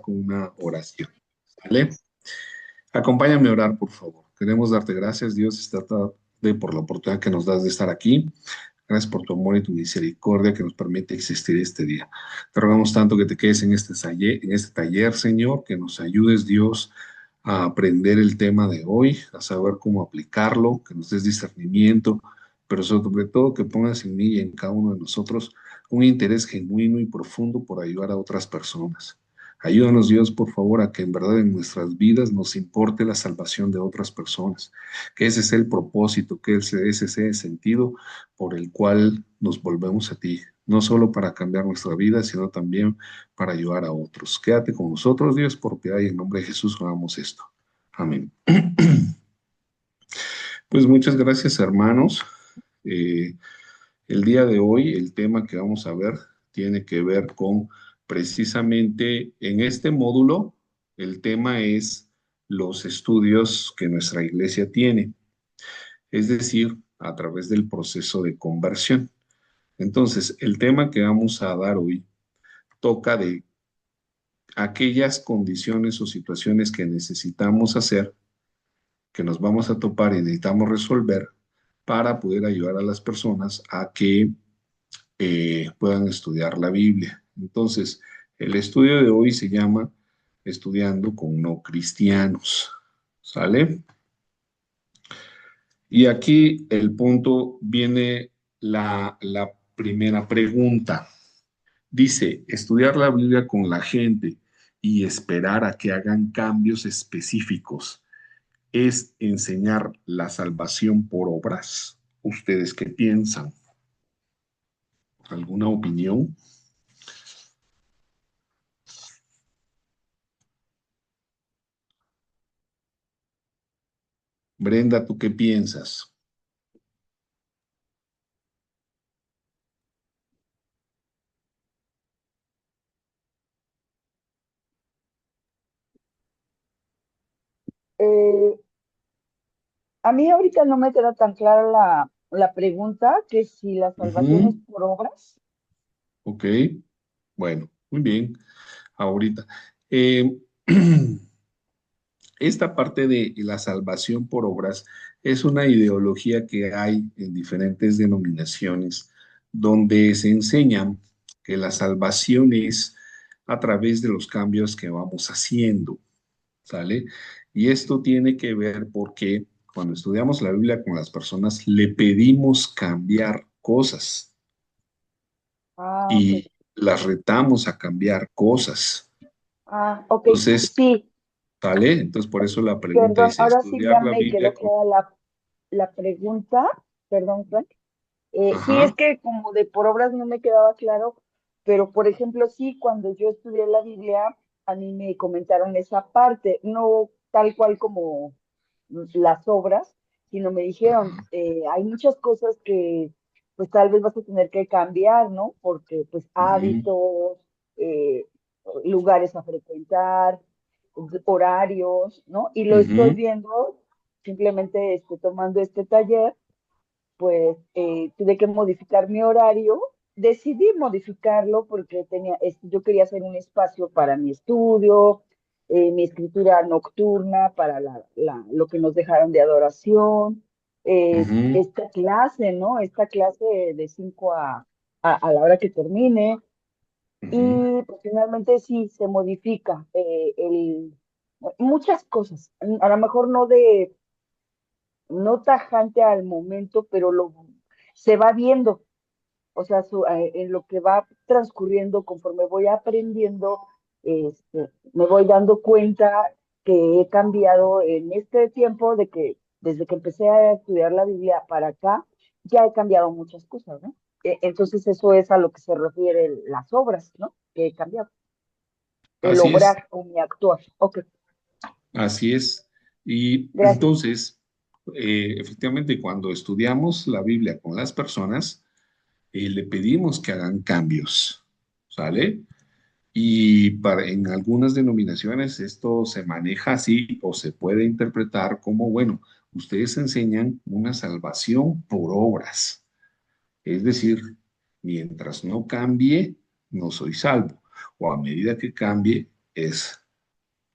con una oración. ¿Vale? Acompáñame a orar, por favor. Queremos darte gracias, Dios, esta tarde por la oportunidad que nos das de estar aquí. Gracias por tu amor y tu misericordia que nos permite existir este día. Te rogamos tanto que te quedes en este taller, Señor, que nos ayudes, Dios, a aprender el tema de hoy, a saber cómo aplicarlo, que nos des discernimiento, pero sobre todo que pongas en mí y en cada uno de nosotros un interés genuino y profundo por ayudar a otras personas. Ayúdanos, Dios, por favor, a que en verdad en nuestras vidas nos importe la salvación de otras personas, que ese sea el propósito, que ese sea el sentido por el cual nos volvemos a ti, no solo para cambiar nuestra vida, sino también para ayudar a otros. Quédate con nosotros, Dios, por piedad y en nombre de Jesús hagamos esto. Amén. Pues muchas gracias, hermanos. Eh, el día de hoy, el tema que vamos a ver tiene que ver con precisamente en este módulo, el tema es los estudios que nuestra iglesia tiene, es decir, a través del proceso de conversión. Entonces, el tema que vamos a dar hoy toca de aquellas condiciones o situaciones que necesitamos hacer, que nos vamos a topar y necesitamos resolver para poder ayudar a las personas a que puedan estudiar la Biblia. Entonces, el estudio de hoy se llama Estudiando con no cristianos. ¿Sale? Y aquí el punto viene la primera pregunta. Dice, estudiar la Biblia con la gente y esperar a que hagan cambios específicos es enseñar la salvación por obras. ¿Ustedes qué piensan? ¿Alguna opinión? Brenda, ¿tú qué piensas? Eh, a mí ahorita no me queda tan clara la pregunta, que si la salvación es Ujú, por obras. ok, bueno, muy bien. Ahorita. Eh, esta parte de la salvación por obras es una ideología que hay en diferentes denominaciones donde se enseña que la salvación es a través de los cambios que vamos haciendo, ¿sale? Y esto tiene que ver porque cuando estudiamos la Biblia con las personas le pedimos cambiar cosas Ah, ok. y las retamos a cambiar cosas. Ah, ok. Entonces, Sí, ¿sale? Entonces, por eso la pregunta perdón, es ahora sí estudiar ya la me quedó Biblia con... clara la pregunta. Perdón, Frank. Sí, es Ajá, que como de por obras no me quedaba claro, pero por ejemplo, sí, cuando yo estudié la Biblia, a mí me comentaron esa parte, no tal cual como las obras, sino me dijeron, ajá. hay muchas cosas que pues tal vez vas a tener que cambiar, ¿no? Porque pues Ujú, hábitos, eh, lugares a frecuentar, horarios, ¿no? Y lo estoy ujú, viendo simplemente tomando este taller, pues tuve que modificar mi horario. Decidí modificarlo porque yo quería hacer un espacio para mi estudio, mi escritura nocturna, para lo que nos dejaron de adoración, ujú, esta clase, ¿no? Esta clase de 5 a la hora que termine. ujú, Y pues, finalmente sí se modifica muchas cosas. A lo mejor no tajante al momento, pero se va viendo, o sea, en lo que va transcurriendo, conforme voy aprendiendo, me voy dando cuenta que he cambiado en este tiempo, de que desde que empecé a estudiar la Biblia para acá, ya he cambiado muchas cosas, ¿no? Entonces eso es a lo que se refiere las obras, ¿no? Que he cambiado, el así es, obrar o mi actuar. Ok, así es. Y gracias. entonces, efectivamente, cuando estudiamos la Biblia con las personas, le pedimos que hagan cambios, ¿sale? Y en algunas denominaciones esto se maneja así o se puede interpretar como, bueno, ustedes enseñan una salvación por obras. Es decir, mientras no cambie, no soy salvo. O a medida que cambie, es,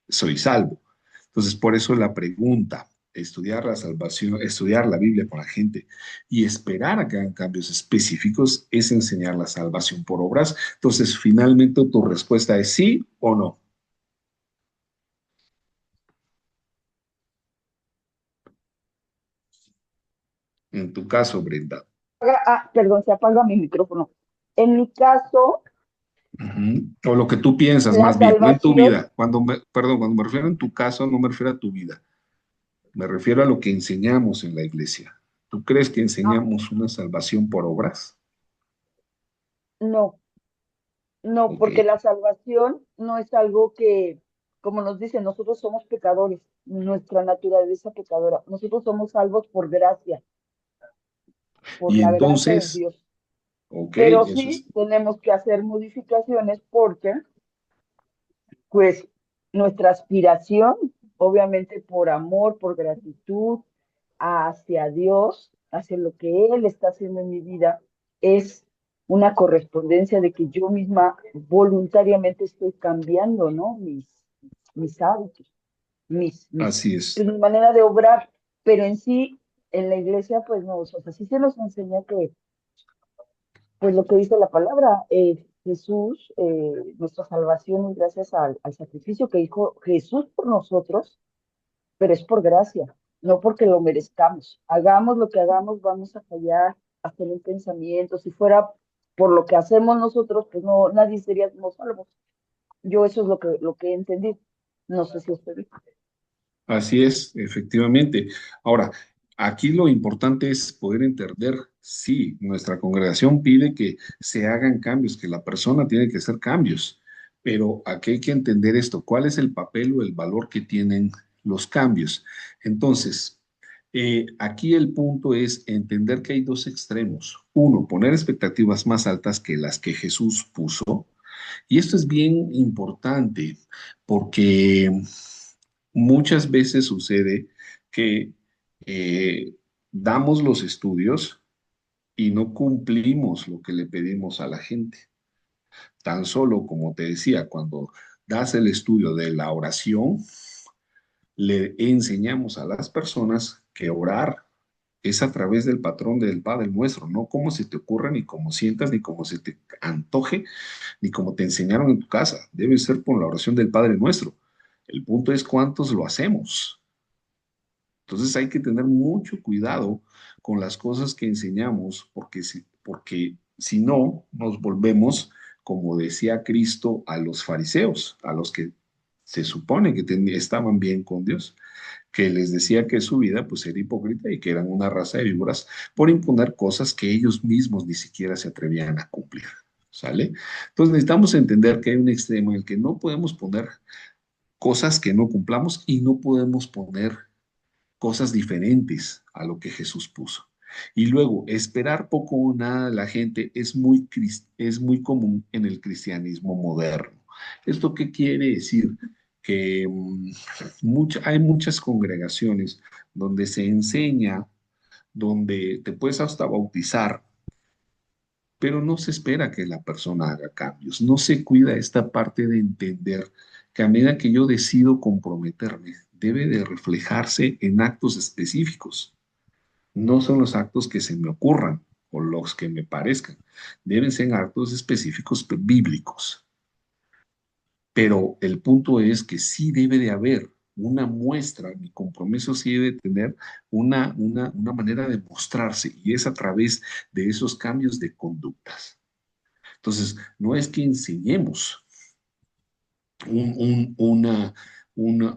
soy salvo. Entonces, por eso la pregunta, estudiar la salvación, estudiar la Biblia con la gente y esperar a que hagan cambios específicos es enseñar la salvación por obras. Entonces, finalmente tu respuesta es sí o no. En tu caso, Brenda. Perdón, se apaga mi micrófono. En mi caso, Ujú. O lo que tú piensas la más bien, no en tu salvación, vida. Perdón, cuando me refiero en tu caso, no me refiero a tu vida. Me refiero a lo que enseñamos en la iglesia. ¿Tú crees que ah, enseñamos una salvación por obras? no, no, Ok. porque la salvación no es algo que, como nos dicen, nosotros somos pecadores, nuestra naturaleza pecadora. Nosotros somos salvos por gracia, por Y la gracia de entonces, Dios. ok, Pero eso es sí tenemos que hacer modificaciones porque, pues, nuestra aspiración, obviamente por amor, por gratitud hacia Dios, hacia lo que Él está haciendo en mi vida, es una correspondencia de que yo misma voluntariamente estoy cambiando, ¿no? Mis hábitos, así es. pues, mi manera de obrar, pero en sí, en la iglesia, pues no, o sea, sí se nos enseña que pues lo que dice la palabra, Jesús, nuestra salvación es gracias al sacrificio que hizo Jesús por nosotros, pero es por gracia, no porque lo merezcamos. Hagamos lo que hagamos, vamos a fallar, a tener pensamientos. Si fuera por lo que hacemos nosotros, pues no, nadie seríamos salvos. Yo eso es lo que he entendido. No sé si usted dijo. Así es, efectivamente. Ahora, aquí lo importante es poder entender, sí, nuestra congregación pide que se hagan cambios, que la persona tiene que hacer cambios, pero aquí hay que entender esto, cuál es el papel o el valor que tienen los cambios. Entonces, aquí el punto es entender que hay dos extremos. Uno, poner expectativas más altas que las que Jesús puso. Y esto es bien importante porque muchas veces sucede que eh, damos los estudios y no cumplimos lo que le pedimos a la gente. Tan solo, como te decía, cuando das el estudio de la oración, le enseñamos a las personas que orar es a través del patrón del Padre Nuestro, no como se te ocurra, ni como sientas, ni como se te antoje, ni como te enseñaron en tu casa. Debe ser por la oración del Padre Nuestro. El punto es cuántos lo hacemos. Entonces hay que tener mucho cuidado con las cosas que enseñamos, porque si no, nos volvemos, como decía Cristo, a los fariseos, a los que se supone que estaban bien con Dios, que les decía que su vida pues era hipócrita y que eran una raza de víboras por imponer cosas que ellos mismos ni siquiera se atrevían a cumplir. ¿Sale? Entonces necesitamos entender que hay un extremo en el que no podemos poner cosas que no cumplamos y no podemos poner cosas diferentes a lo que Jesús puso. Y luego, esperar poco o nada de la gente es muy común en el cristianismo moderno. ¿Esto qué quiere decir? Que hay muchas congregaciones donde se enseña, donde te puedes hasta bautizar, pero no se espera que la persona haga cambios. No se cuida esta parte de entender que a medida que yo decido comprometerme, debe de reflejarse en actos específicos. No son los actos que se me ocurran o los que me parezcan. Deben ser actos específicos bíblicos. Pero el punto es que sí debe de haber una muestra, mi compromiso sí debe tener una manera de mostrarse y es a través de esos cambios de conductas. Entonces, no es que enseñemos un,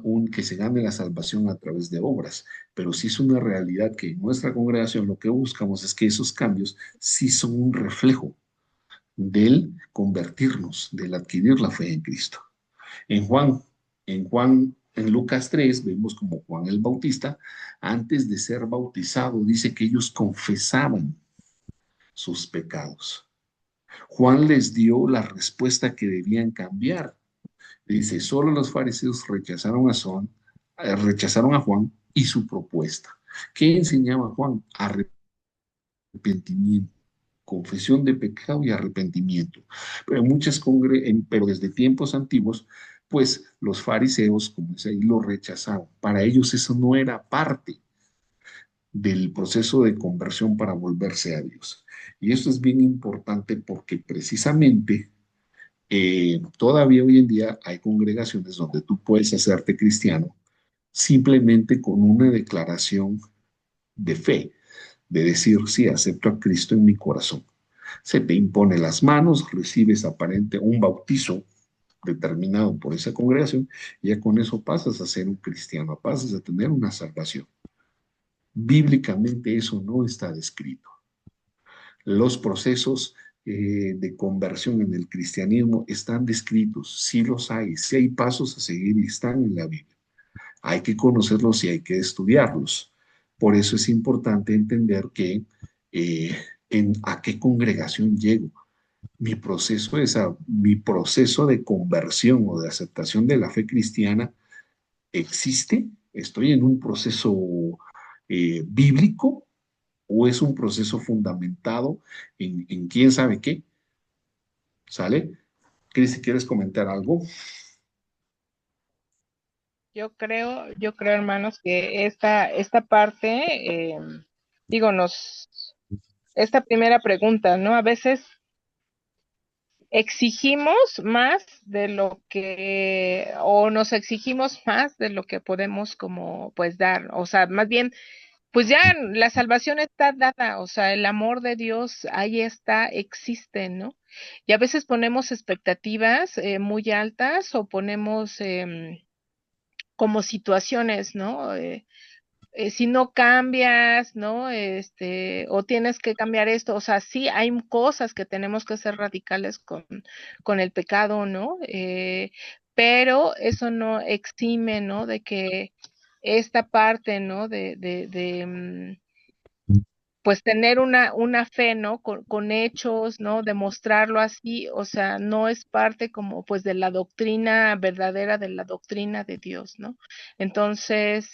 un- que se gane la salvación a través de obras, pero sí es una realidad que en nuestra congregación lo que buscamos es que esos cambios sí son un reflejo del convertirnos, del adquirir la fe en Cristo. En Juan, en Lucas 3, vemos como Juan el Bautista, antes de ser bautizado, dice que ellos confesaban sus pecados. Juan les dio la respuesta que debían cambiar. Dice, solo los fariseos rechazaron a Juan y su propuesta. ¿Qué enseñaba Juan? Arrepentimiento, confesión de pecado y arrepentimiento. Pero, pero desde tiempos antiguos, pues los fariseos, como dice ahí, lo rechazaron. Para ellos eso no era parte del proceso de conversión para volverse a Dios. Y esto es bien importante porque precisamente todavía hoy en día hay congregaciones donde tú puedes hacerte cristiano simplemente con una declaración de fe, de decir, sí, acepto a Cristo en mi corazón. Se te impone las manos, recibes aparente un bautizo determinado por esa congregación, y ya con eso pasas a ser un cristiano, pasas a tener una salvación. Bíblicamente eso no está descrito. Los procesos de conversión en el cristianismo están descritos, sí los hay, sí hay pasos a seguir y están en la Biblia. Hay que conocerlos y hay que estudiarlos. Por eso es importante entender que eh, a qué congregación llego. Mi proceso de conversión o de aceptación de la fe cristiana existe. ¿Estoy en un proceso bíblico o es un proceso fundamentado en quién sabe qué? ¿Sale? Cris, si quieres comentar algo. Yo creo, hermanos, que esta parte, digo, esta primera pregunta, ¿no? A veces exigimos más de lo que, o nos exigimos más de lo que podemos como, pues, dar. O sea, más bien, pues ya la salvación está dada, o sea, el amor de Dios ahí está, existe, ¿no? Y a veces ponemos expectativas muy altas o ponemos como situaciones, ¿no? Si no cambias, ¿no? O tienes que cambiar esto, o sea, sí hay cosas que tenemos que ser radicales con el pecado, ¿no? Pero eso no exime, ¿no? De que esta parte, ¿no? Pues tener una fe, ¿no? Con hechos, ¿no? Demostrarlo así, o sea, no es parte como pues de la doctrina verdadera, de la doctrina de Dios, ¿no? Entonces,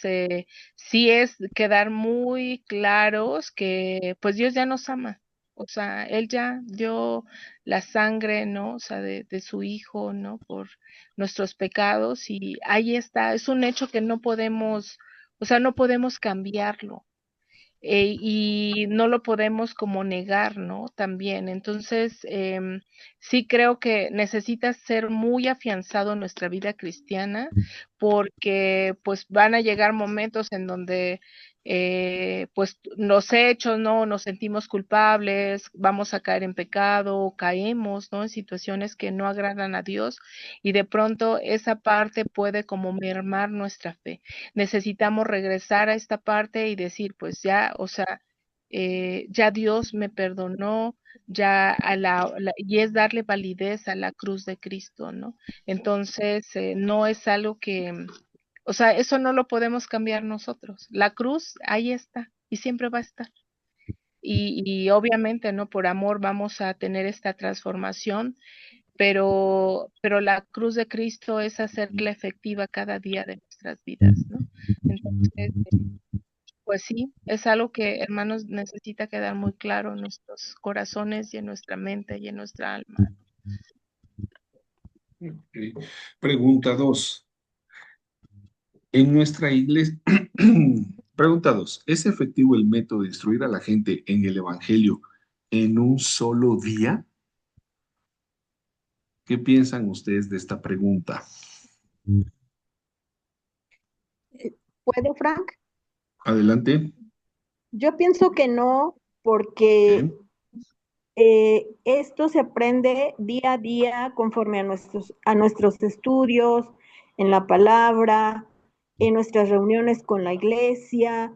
sí es quedar muy claros que pues Dios ya nos ama, o sea, Él ya dio la sangre, ¿no? O sea, de su Hijo, ¿no? Por nuestros pecados y ahí está, es un hecho que no podemos, o sea, no podemos cambiarlo y no lo podemos como negar, ¿no? También. Entonces, sí creo que necesita ser muy afianzado en nuestra vida cristiana porque pues van a llegar momentos en donde pues los hechos, ¿no? Nos sentimos culpables, vamos a caer en pecado, caemos, ¿no? En situaciones que no agradan a Dios y de pronto esa parte puede como mermar nuestra fe. Necesitamos regresar a esta parte y decir, pues ya, o sea, ya Dios me perdonó, ya y es darle validez a la cruz de Cristo, ¿no? Entonces, no es algo que, o sea, eso no lo podemos cambiar nosotros. La cruz ahí está y siempre va a estar. Y obviamente, ¿no? Por amor vamos a tener esta transformación, pero la cruz de Cristo es hacerla efectiva cada día de nuestras vidas, ¿no? Entonces, pues sí, es algo que, hermanos, necesita quedar muy claro en nuestros corazones y en nuestra mente y en nuestra alma. Okay. Pregunta 2. En nuestra iglesia, pregunta 2. ¿Es efectivo el método de instruir a la gente en el Evangelio en un solo día? ¿Qué piensan ustedes de esta pregunta? ¿Puedo, Frank? Adelante. Yo pienso que no, porque Ok. esto se aprende día a día conforme a nuestros estudios, en la palabra, en nuestras reuniones con la iglesia,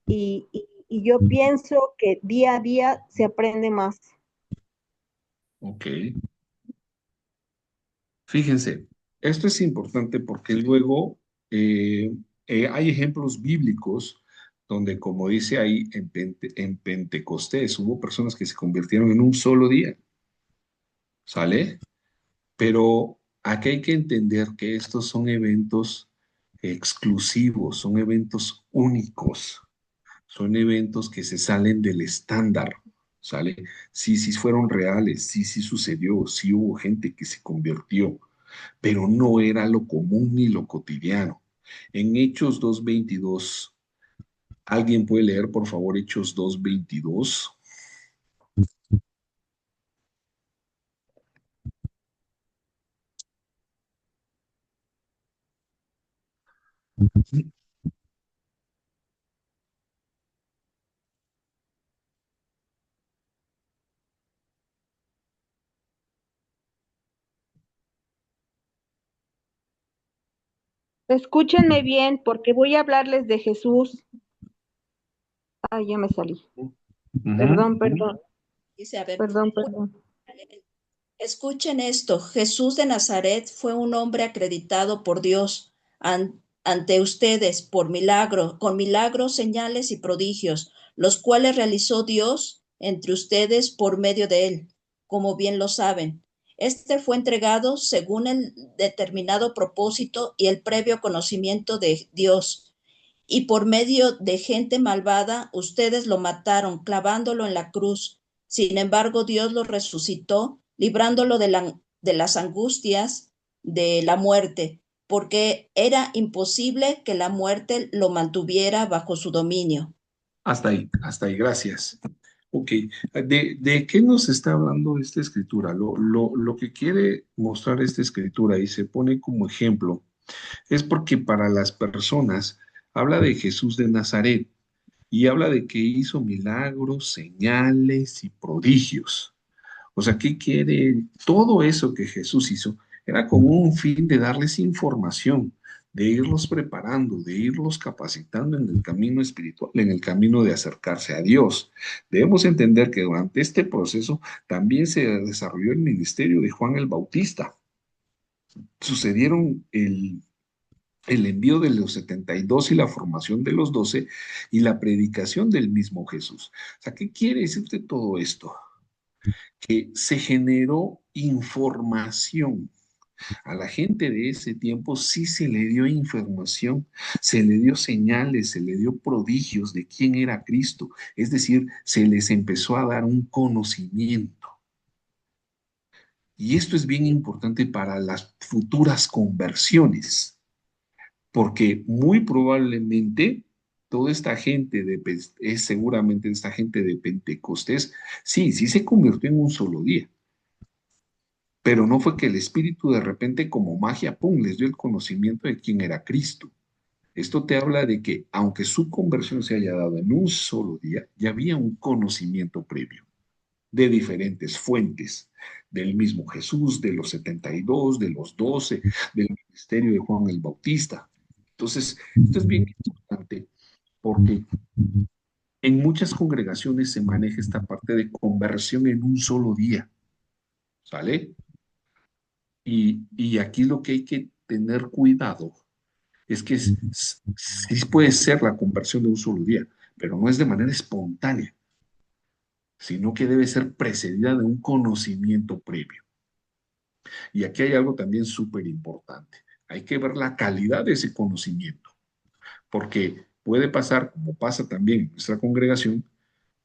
y yo pienso que día a día se aprende más. Ok. Fíjense, esto es importante porque luego hay ejemplos bíblicos donde, como dice ahí, en Pentecostés hubo personas que se convirtieron en un solo día, ¿sale? Pero aquí hay que entender que estos son eventos exclusivos, son eventos únicos, son eventos que se salen del estándar, ¿sale? Sí, sí fueron reales, sí, sí sucedió, sí hubo gente que se convirtió, pero no era lo común ni lo cotidiano. En Hechos 2:22, ¿alguien puede leer, por favor, Hechos 2:22? Escúchenme bien, porque voy a hablarles de Jesús. Ay, ya me salí. Ujú. Perdón. Dice, a ver, Perdón. escuchen esto. Jesús de Nazaret fue un hombre acreditado por Dios ante ustedes con milagros, señales y prodigios, los cuales realizó Dios entre ustedes por medio de él, como bien lo saben. Este fue entregado según el determinado propósito y el previo conocimiento de Dios. Y por medio de gente malvada, ustedes lo mataron, clavándolo en la cruz. Sin embargo, Dios lo resucitó, librándolo de las angustias de la muerte, porque era imposible que la muerte lo mantuviera bajo su dominio. Hasta ahí, gracias. Ok, ¿de qué nos está hablando esta escritura? Lo que quiere mostrar esta escritura y se pone como ejemplo es porque para las personas habla de Jesús de Nazaret y habla de que hizo milagros, señales y prodigios. O sea, ¿qué quiere? Todo eso que Jesús hizo era con un fin de darles información, de irlos preparando, de irlos capacitando en el camino espiritual, en el camino de acercarse a Dios. Debemos entender que durante este proceso también se desarrolló el ministerio de Juan el Bautista. Sucedieron el envío de los 72 y la formación de los 12 y la predicación del mismo Jesús. O sea, ¿qué quiere decir de todo esto? Que se generó información. A la gente de ese tiempo sí se le dio información, se le dio señales, se le dio prodigios de quién era Cristo. Es decir, se les empezó a dar un conocimiento. Y esto es bien importante para las futuras conversiones, porque muy probablemente toda esta gente es seguramente esta gente de Pentecostés, sí se convirtió en un solo día. Pero no fue que el Espíritu de repente como magia, ¡pum!, les dio el conocimiento de quién era Cristo. Esto te habla de que aunque su conversión se haya dado en un solo día, ya había un conocimiento previo de diferentes fuentes, del mismo Jesús, de los 72, de los 12, del ministerio de Juan el Bautista. Entonces, esto es bien importante porque en muchas congregaciones se maneja esta parte de conversión en un solo día, ¿sale? Y aquí lo que hay que tener cuidado es que sí puede ser la conversión de un solo día, pero no es de manera espontánea, sino que debe ser precedida de un conocimiento previo. Y aquí hay algo también súper importante. Hay que ver la calidad de ese conocimiento, porque puede pasar, como pasa también en nuestra congregación,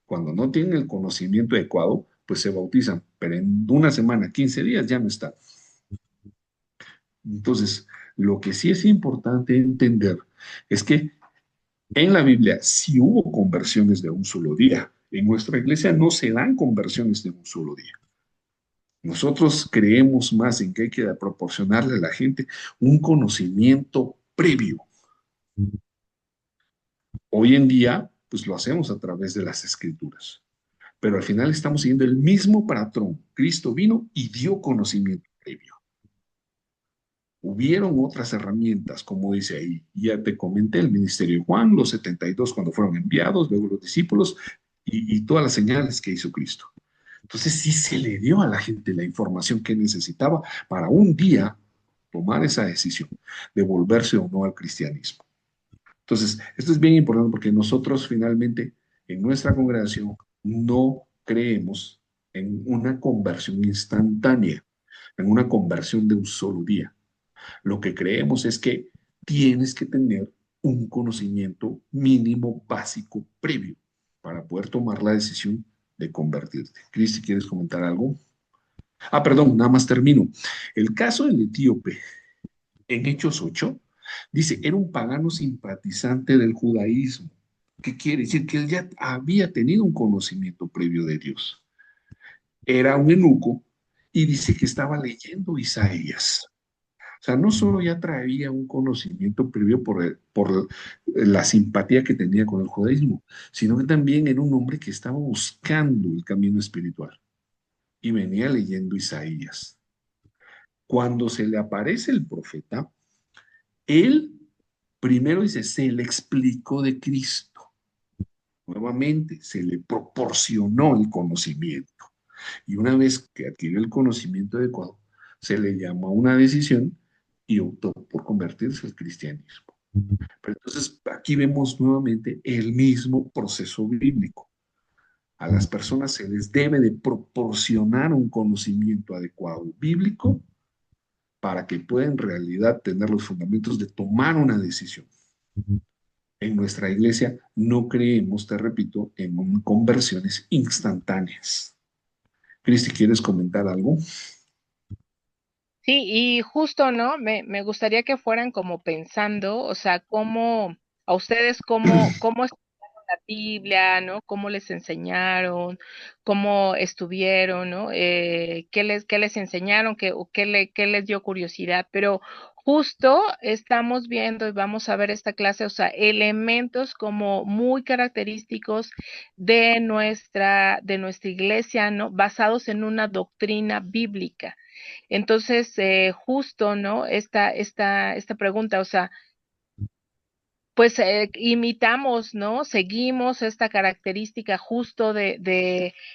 cuando no tienen el conocimiento adecuado, pues se bautizan, pero en una semana, 15 días ya no están. Entonces, lo que sí es importante entender es que en la Biblia sí hubo conversiones de un solo día. En nuestra iglesia no se dan conversiones de un solo día. Nosotros creemos más en que hay que proporcionarle a la gente un conocimiento previo. Hoy en día, pues lo hacemos a través de las escrituras, pero al final estamos siguiendo el mismo patrón. Cristo vino y dio conocimiento previo. Hubieron otras herramientas, como dice ahí, ya te comenté, el ministerio de Juan, los 72 cuando fueron enviados, luego los discípulos y todas las señales que hizo Cristo. Entonces sí se le dio a la gente la información que necesitaba para un día tomar esa decisión de volverse o no al cristianismo. Entonces, esto es bien importante porque nosotros finalmente en nuestra congregación no creemos en una conversión instantánea, en una conversión de un solo día. Lo que creemos es que tienes que tener un conocimiento mínimo básico previo para poder tomar la decisión de convertirte. Cristi, ¿quieres comentar algo? Perdón, nada más termino. El caso del etíope en Hechos 8 dice, era un pagano simpatizante del judaísmo. ¿Qué quiere decir? Que él ya había tenido un conocimiento previo de Dios. Era un eunuco y dice que estaba leyendo Isaías. O sea, no solo ya traía un conocimiento previo por la simpatía que tenía con el judaísmo, sino que también era un hombre que estaba buscando el camino espiritual y venía leyendo Isaías. Cuando se le aparece el profeta, él primero dice, se le explicó de Cristo. Nuevamente, se le proporcionó el conocimiento. Y una vez que adquirió el conocimiento adecuado, se le llamó a una decisión y optó por convertirse al cristianismo. Pero entonces aquí vemos nuevamente el mismo proceso bíblico. A las personas se les debe de proporcionar un conocimiento adecuado bíblico para que puedan en realidad tener los fundamentos de tomar una decisión. En nuestra iglesia no creemos, te repito, en conversiones instantáneas. Cristi, ¿quieres comentar algo? Sí, y justo, ¿no? Me gustaría que fueran como pensando, o sea, cómo, a ustedes, cómo estudiaron la Biblia, ¿no? Cómo les enseñaron, cómo estuvieron, ¿no? Qué les enseñaron, o qué les dio curiosidad, pero justo estamos viendo y vamos a ver esta clase, o sea, elementos como muy característicos de nuestra iglesia, ¿no? Basados en una doctrina bíblica. Entonces, justo, ¿no? Esta pregunta, o sea, pues imitamos, ¿no? Seguimos esta característica justo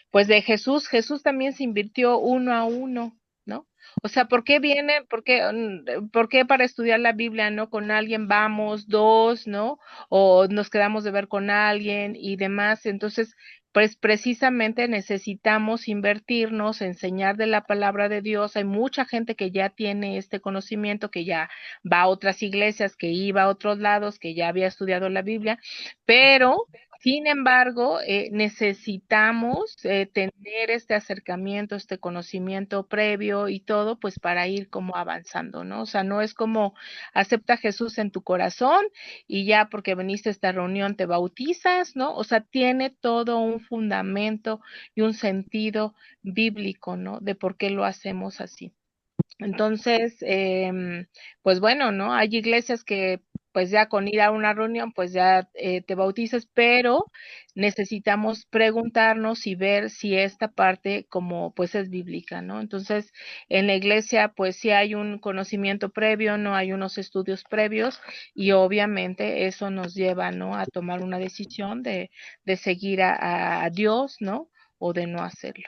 pues de Jesús. Jesús también se invirtió uno a uno, ¿no? O sea, ¿por qué viene, por qué para estudiar la Biblia, ¿no? Con alguien vamos, dos, ¿no? O nos quedamos de ver con alguien y demás. Entonces, pues precisamente necesitamos invertirnos, enseñar de la palabra de Dios. Hay mucha gente que ya tiene este conocimiento, que ya va a otras iglesias, que iba a otros lados, que ya había estudiado la Biblia, pero sin embargo, necesitamos tener este acercamiento, este conocimiento previo y todo, pues para ir como avanzando, ¿no? O sea, no es como acepta a Jesús en tu corazón y ya porque viniste a esta reunión te bautizas, ¿no? O sea, tiene todo un fundamento y un sentido bíblico, ¿no? De por qué lo hacemos así. Entonces, pues bueno, ¿no? Hay iglesias que pues ya con ir a una reunión, pues ya te bautizas, pero necesitamos preguntarnos y ver si esta parte como pues es bíblica, ¿no? Entonces, en la iglesia pues sí hay un conocimiento previo, no hay unos estudios previos y obviamente eso nos lleva, ¿no? A tomar una decisión de seguir a Dios, ¿no? O de no hacerlo,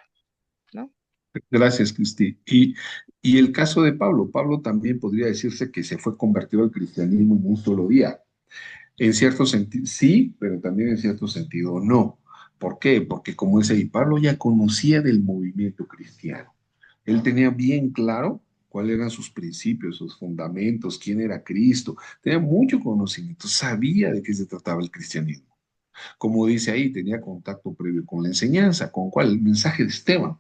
¿no? Gracias, Cristi. Y el caso de Pablo, Pablo también podría decirse que se fue convertido al cristianismo en un solo día. En cierto sentido, sí, pero también en cierto sentido no. ¿Por qué? Porque como dice ahí, Pablo ya conocía del movimiento cristiano. Él tenía bien claro cuáles eran sus principios, sus fundamentos, quién era Cristo. Tenía mucho conocimiento, sabía de qué se trataba el cristianismo. Como dice ahí, tenía contacto previo con la enseñanza, ¿con cuál? El mensaje de Esteban.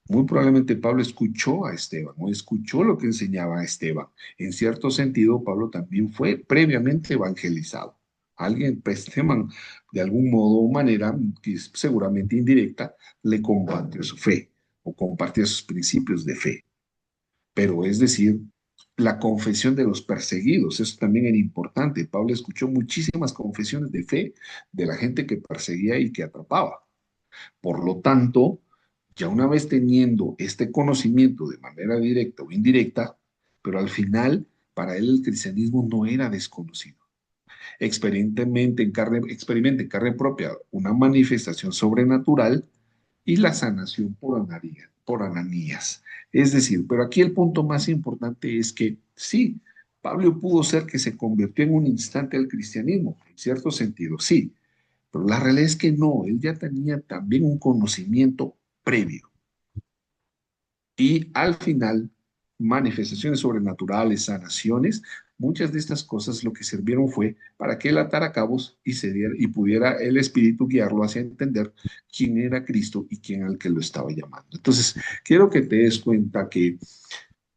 Muy probablemente Pablo escuchó a Esteban, o escuchó lo que enseñaba a Esteban. En cierto sentido, Pablo también fue previamente evangelizado. Alguien, pues, Esteban, de algún modo o manera, que es seguramente indirecta, le compartió su fe o compartió sus principios de fe. Pero es decir, la confesión de los perseguidos, eso también era importante. Pablo escuchó muchísimas confesiones de fe de la gente que perseguía y que atrapaba. Por lo tanto, ya una vez teniendo este conocimiento de manera directa o indirecta, pero al final para él el cristianismo no era desconocido. Experimente en carne propia una manifestación sobrenatural y la sanación por Ananías. Es decir, pero aquí el punto más importante es que sí, Pablo pudo ser que se convirtió en un instante al cristianismo, en cierto sentido, sí, pero la realidad es que no, él ya tenía también un conocimiento previo. Y al final, manifestaciones sobrenaturales, sanaciones, muchas de estas cosas lo que sirvieron fue para que él atara cabos y, se diera, y pudiera el Espíritu guiarlo hacia entender quién era Cristo y quién era el que lo estaba llamando. Entonces, quiero que te des cuenta que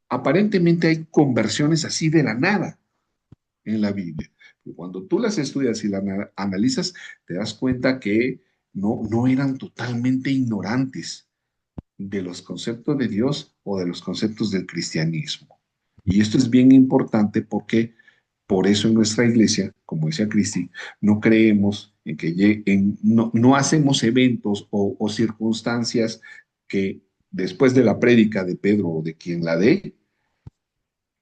aparentemente hay conversiones así de la nada en la Biblia. Pero cuando tú las estudias y las analizas, te das cuenta que no eran totalmente ignorantes de los conceptos de Dios o de los conceptos del cristianismo. Y esto es bien importante porque por eso en nuestra iglesia, como decía Cristi, no creemos en que no hacemos eventos o circunstancias que después de la prédica de Pedro o de quien la dé,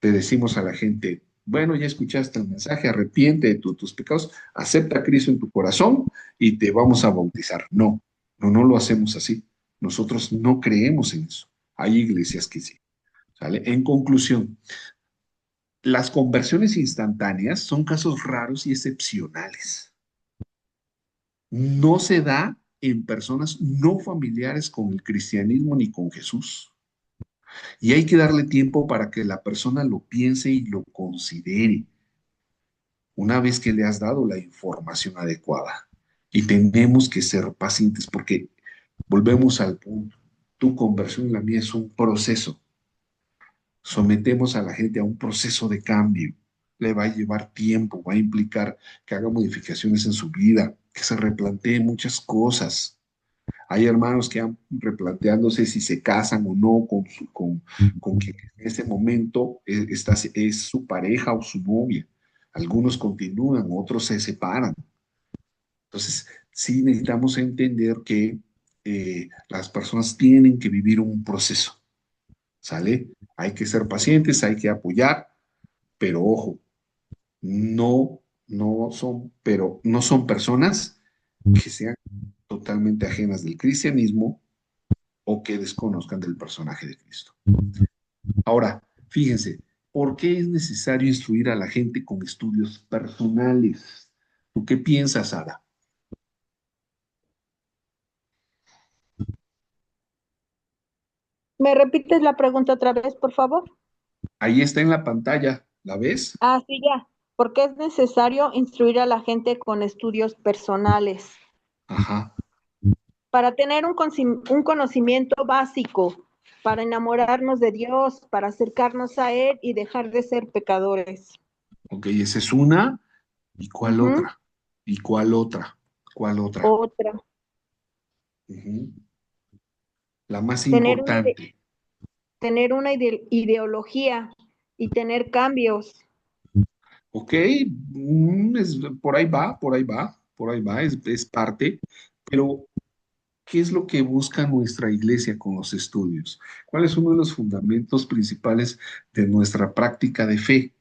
te decimos a la gente, bueno, ya escuchaste el mensaje, arrepiente de tus pecados, acepta a Cristo en tu corazón y te vamos a bautizar. No lo hacemos así. Nosotros no creemos en eso. Hay iglesias que sí. ¿Sale? En conclusión, las conversiones instantáneas son casos raros y excepcionales. No se da en personas no familiares con el cristianismo ni con Jesús. Y hay que darle tiempo para que la persona lo piense y lo considere una vez que le has dado la información adecuada. Y tenemos que ser pacientes porque volvemos al punto. Tu conversión y la mía es un proceso. Sometemos a la gente a un proceso de cambio. Le va a llevar tiempo, va a implicar que haga modificaciones en su vida, que se replantee muchas cosas. Hay hermanos que han replanteándose si se casan o no con quien en ese momento es su pareja o su novia. Algunos continúan, otros se separan. Entonces, sí necesitamos entender que las personas tienen que vivir un proceso, ¿sale? Hay que ser pacientes, hay que apoyar, pero ojo, no son personas que sean totalmente ajenas del cristianismo o que desconozcan del personaje de Cristo. Ahora, fíjense, ¿por qué es necesario instruir a la gente con estudios personales? ¿Tú qué piensas, Sara? ¿Me repites la pregunta otra vez, por favor? Ahí está en la pantalla, ¿la ves? Ah, sí, ya. ¿Por qué es necesario instruir a la gente con estudios personales? Ajá. Para tener un conocimiento básico, para enamorarnos de Dios, para acercarnos a Él y dejar de ser pecadores. Ok, esa es una. ¿Y cuál Ujú. otra? ¿Y cuál otra? ¿Cuál otra? Otra, Ujú. La más tener importante. ideología y tener cambios. Ok, por ahí va, por ahí va, por ahí va, es parte, pero ¿qué es lo que busca nuestra iglesia con los estudios? ¿Cuál es uno de los fundamentos principales de nuestra práctica de fe?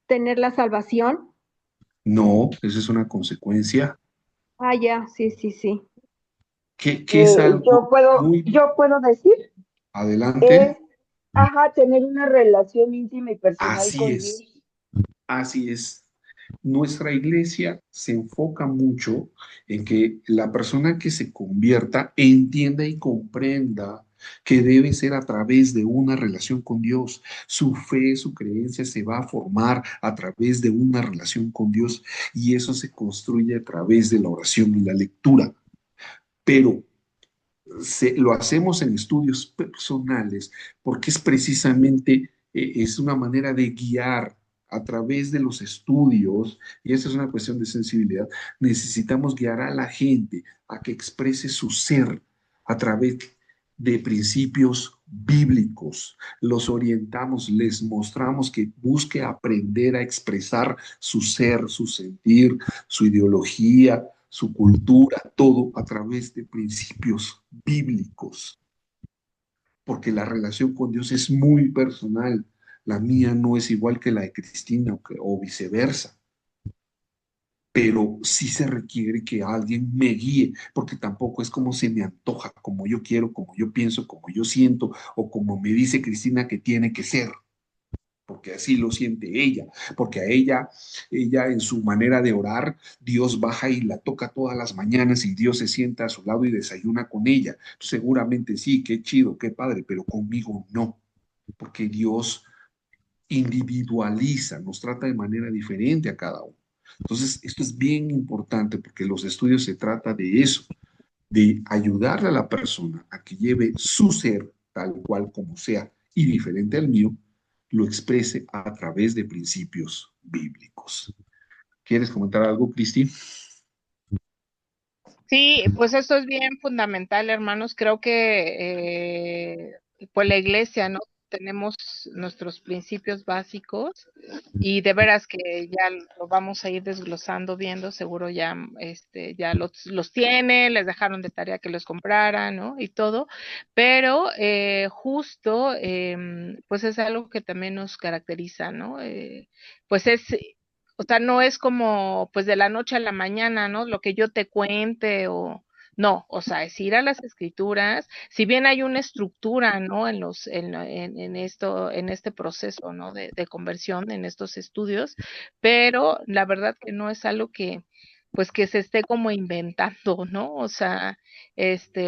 Tener la salvación. No, esa es una consecuencia. Ah, ya, sí, sí, sí. ¿Qué es algo muy yo puedo decir, es, adelante? tener una relación íntima y personal Así con es. Dios. Así es. Nuestra iglesia se enfoca mucho en que la persona que se convierta entienda y comprenda que debe ser a través de una relación con Dios. Su fe, su creencia se va a formar a través de una relación con Dios y eso se construye a través de la oración y la lectura. Pero lo hacemos en estudios personales porque es precisamente, es una manera de guiar a través de los estudios, y esa es una cuestión de sensibilidad, necesitamos guiar a la gente a que exprese su ser a través de principios bíblicos. Los orientamos, les mostramos que busque aprender a expresar su ser, su sentir, su ideología, su cultura, todo a través de principios bíblicos, porque la relación con Dios es muy personal. La mía no es igual que la de Cristina o viceversa, pero sí se requiere que alguien me guíe, porque tampoco es como se me antoja, como yo quiero, como yo pienso, como yo siento o como me dice Cristina que tiene que ser, porque así lo siente ella, porque a ella en su manera de orar, Dios baja y la toca todas las mañanas y Dios se sienta a su lado y desayuna con ella. Seguramente sí, qué chido, qué padre, pero conmigo no, porque Dios individualiza, nos trata de manera diferente a cada uno. Entonces, esto es bien importante porque los estudios se trata de eso, de ayudarle a la persona a que lleve su ser tal cual como sea y diferente al mío, lo exprese a través de principios bíblicos. ¿Quieres comentar algo, Cristi? Sí, pues esto es bien fundamental, hermanos. Creo que pues la iglesia, ¿no? Tenemos nuestros principios básicos y de veras que ya lo vamos a ir desglosando, viendo, seguro ya, ya los tienen, les dejaron de tarea que los compraran, ¿no? Y todo, pero justo, pues es algo que también nos caracteriza, ¿no? Pues es o sea, no es como, pues de la noche a la mañana, ¿no? Lo que yo te cuente o no, o sea, es ir a las escrituras, si bien hay una estructura, ¿no? En esto, en este proceso, ¿no? De conversión, en estos estudios, pero la verdad que no es algo que, pues que se esté como inventando, ¿no? O sea,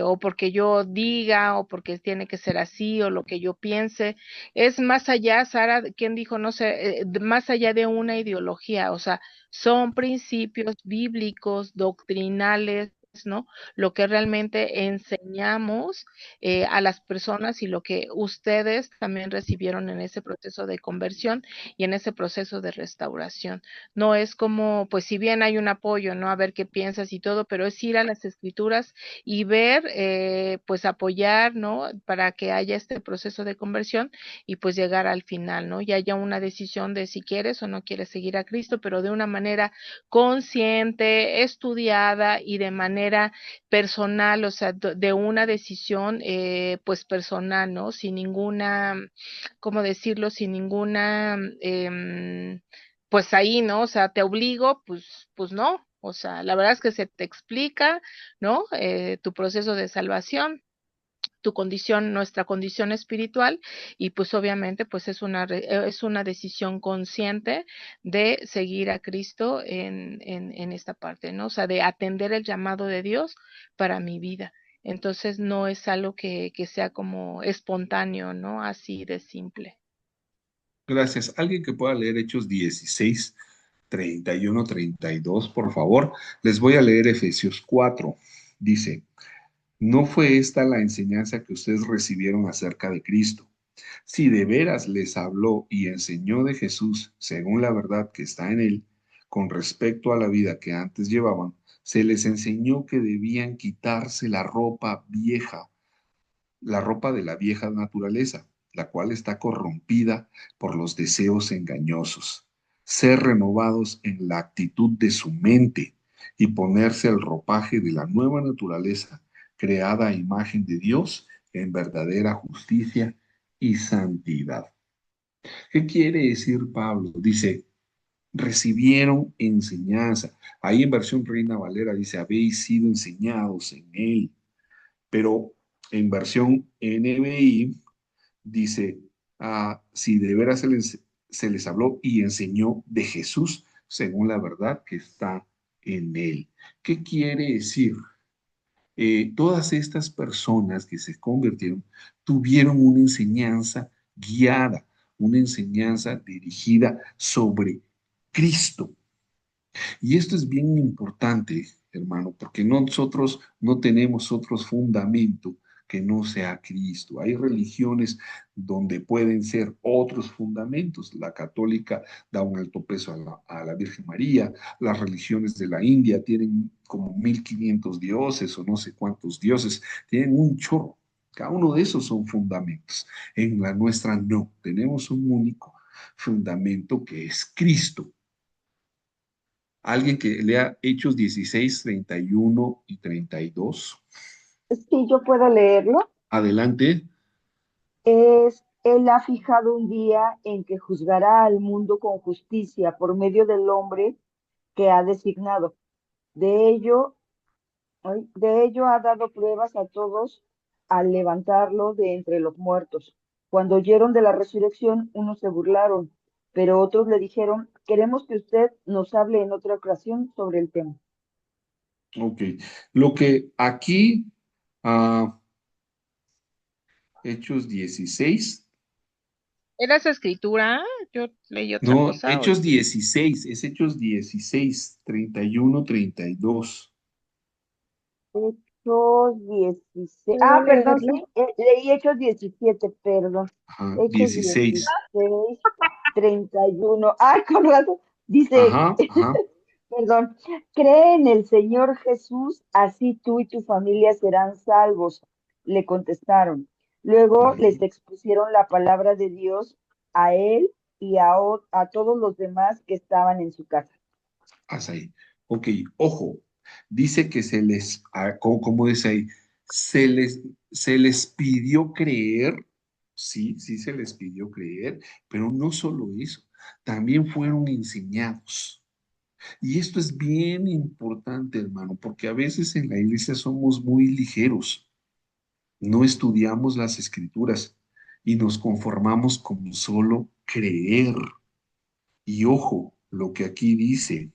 o porque yo diga, o porque tiene que ser así, o lo que yo piense, es más allá, Sara, ¿quién dijo? No sé, más allá de una ideología, o sea, son principios bíblicos, doctrinales, ¿no? Lo que realmente enseñamos a las personas y lo que ustedes también recibieron en ese proceso de conversión y en ese proceso de restauración. No es como, pues si bien hay un apoyo, ¿no? A ver qué piensas y todo, pero es ir a las escrituras y ver, pues apoyar, ¿no? Para que haya este proceso de conversión y pues llegar al final, ¿no? Y haya una decisión de si quieres o no quieres seguir a Cristo, pero de una manera consciente, estudiada y de manera personal, o sea, de una decisión pues personal, ¿no? Sin ninguna, ¿cómo decirlo? Sin ninguna, pues ahí, ¿no? O sea, te obligo, pues no. O sea, la verdad es que se te explica, ¿no? Tu proceso de salvación, tu condición, nuestra condición espiritual, y pues obviamente pues es una decisión consciente de seguir a Cristo en esta parte, ¿no? O sea, de atender el llamado de Dios para mi vida. Entonces no es algo que sea como espontáneo, ¿no? Así de simple. Gracias. Alguien que pueda leer Hechos 16, 31, 32, por favor. Les voy a leer Efesios 4. Dice, ¿no fue esta la enseñanza que ustedes recibieron acerca de Cristo? Si de veras les habló y enseñó de Jesús según la verdad que está en él, con respecto a la vida que antes llevaban, se les enseñó que debían quitarse la ropa de la vieja naturaleza, la cual está corrompida por los deseos engañosos, ser renovados en la actitud de su mente y ponerse el ropaje de la nueva naturaleza, creada a imagen de Dios en verdadera justicia y santidad. ¿Qué quiere decir Pablo? Dice, recibieron enseñanza. Ahí en versión Reina Valera dice, habéis sido enseñados en él. Pero en versión NBI dice, si de veras se les habló y enseñó de Jesús según la verdad que está en él. ¿Qué quiere decir? Todas estas personas que se convirtieron tuvieron una enseñanza guiada, una enseñanza dirigida sobre Cristo. Y esto es bien importante, hermano, porque nosotros no tenemos otro fundamento que no sea Cristo. Hay religiones donde pueden ser otros fundamentos. La católica da un alto peso a la Virgen María. Las religiones de la India tienen como 1500 dioses o no sé cuántos dioses. Tienen un chorro. Cada uno de esos son fundamentos. En la nuestra no. Tenemos un único fundamento que es Cristo. Alguien que lea Hechos 16, 31 y 32. Sí, yo puedo leerlo. Adelante. Él ha fijado un día en que juzgará al mundo con justicia por medio del hombre que ha designado. De ello, de ello ha dado pruebas a todos al levantarlo de entre los muertos. Cuando oyeron de la resurrección, unos se burlaron, pero otros le dijeron, queremos que usted nos hable en otra ocasión sobre el tema. Ok. Lo que aquí, Hechos 16, ¿Era esa escritura? Yo leí otra No, cosa. Hechos 16, es Hechos 16, 31, 32. Hechos 16. ¿Puedo Ah, perdón, leerlo? sí, leí Hechos 17, perdón. Ajá, Hechos 16. 16, 31. Ah, con razón. Dice, Ajá, ajá. perdón, cree en el Señor Jesús, así tú y tu familia serán salvos. Le contestaron. Luego les Ujú. expusieron la palabra de Dios a él y a todos los demás que estaban en su casa. Hasta ahí. Ok, ojo, dice que se les, como dice ahí, se les, se les pidió creer, sí, sí se les pidió creer, pero no solo eso, también fueron enseñados. Y esto es bien importante, hermano, porque a veces en la iglesia somos muy ligeros, no estudiamos las escrituras y nos conformamos con solo creer. Y ojo, lo que aquí dice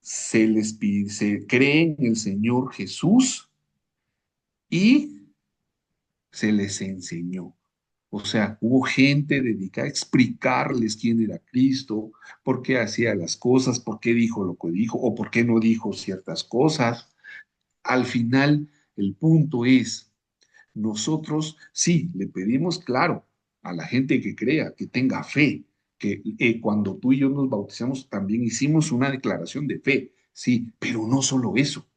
se les pide, se cree en el Señor Jesús y se les enseñó. O sea, hubo gente dedicada a explicarles quién era Cristo, por qué hacía las cosas, por qué dijo lo que dijo o por qué no dijo ciertas cosas. Al final, el punto es, nosotros sí le pedimos, claro, a la gente que crea, que tenga fe, que cuando tú y yo nos bautizamos también hicimos una declaración de fe, sí, pero no solo eso,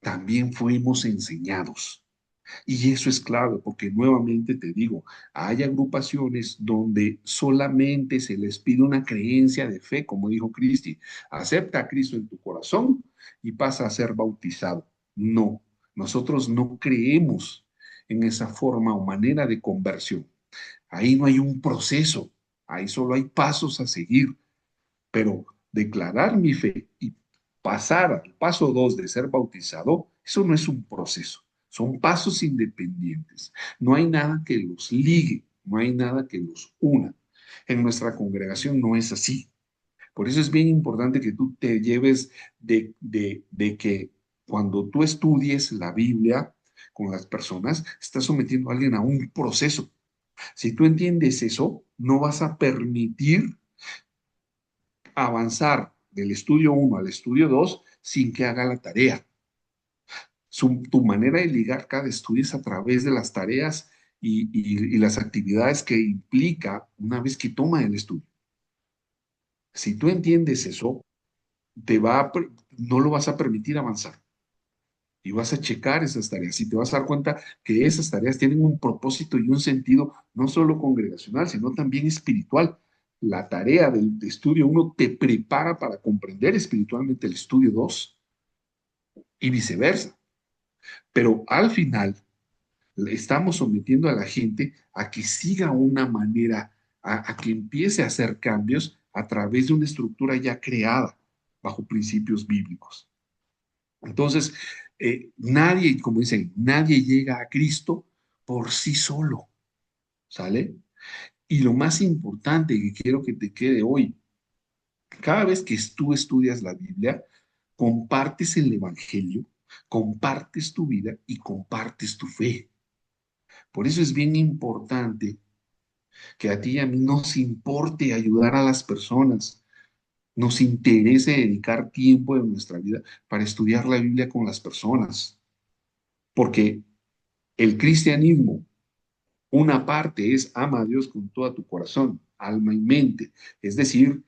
también fuimos enseñados. Y eso es clave, porque nuevamente te digo, hay agrupaciones donde solamente se les pide una creencia de fe, como dijo Cristi, acepta a Cristo en tu corazón y pasa a ser bautizado. No, nosotros no creemos en esa forma o manera de conversión. Ahí no hay un proceso, ahí solo hay pasos a seguir, pero declarar mi fe y pasar al paso 2 de ser bautizado, eso no es un proceso, son pasos independientes. No hay nada que los ligue, no hay nada que los una. En nuestra congregación no es así. Por eso es bien importante que tú te lleves de que cuando tú estudies la Biblia con las personas, estás sometiendo a alguien a un proceso. Si tú entiendes eso, no vas a permitir avanzar del estudio 1 al estudio 2 sin que haga la tarea. Tu manera de ligar cada estudio es a través de las tareas y las actividades que implica una vez que toma el estudio. Si tú entiendes eso, no lo vas a permitir avanzar y vas a checar esas tareas y te vas a dar cuenta que esas tareas tienen un propósito y un sentido no solo congregacional, sino también espiritual. La tarea del estudio 1 te prepara para comprender espiritualmente el estudio 2 y viceversa. Pero al final le estamos sometiendo a la gente a que siga una manera, a que empiece a hacer cambios a través de una estructura ya creada bajo principios bíblicos. Entonces, nadie, como dicen, nadie llega a Cristo por sí solo, ¿sale? Y lo más importante que quiero que te quede hoy, cada vez que tú estudias la Biblia, compartes el Evangelio, compartes tu vida y compartes tu fe. Por eso es bien importante que a ti y a mí nos importe ayudar a las personas, nos interese dedicar tiempo de nuestra vida para estudiar la Biblia con las personas, porque el cristianismo, una parte es ama a Dios con todo tu corazón, alma y mente, es decir,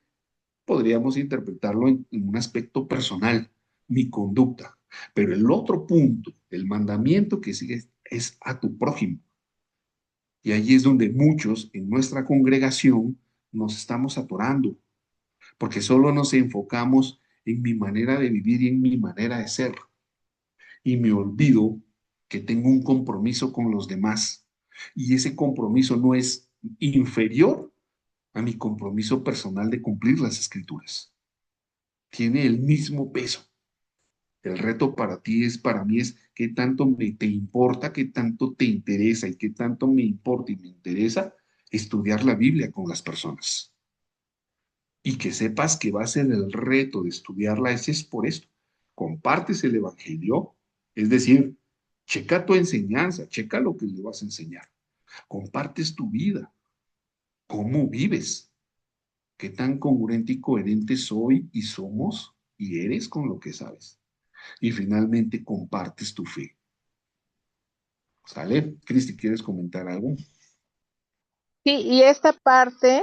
podríamos interpretarlo en un aspecto personal, mi conducta, pero el otro punto, el mandamiento que sigue es a tu prójimo. Y allí es donde muchos en nuestra congregación nos estamos atorando, porque solo nos enfocamos en mi manera de vivir y en mi manera de ser. Y me olvido que tengo un compromiso con los demás. Y ese compromiso no es inferior a mi compromiso personal de cumplir las escrituras. Tiene el mismo peso. El reto para ti es, para mí es qué tanto te importa, qué tanto te interesa y qué tanto me importa y me interesa estudiar la Biblia con las personas. Y que sepas que va a ser el reto de estudiarla, ese es por esto. Compartes el Evangelio, es decir, checa tu enseñanza, checa lo que le vas a enseñar. Compartes tu vida, cómo vives, qué tan congruente y coherente soy y somos y eres con lo que sabes. Y finalmente compartes tu fe. ¿Sale? Cristi, ¿quieres comentar algo? Sí, y esta parte,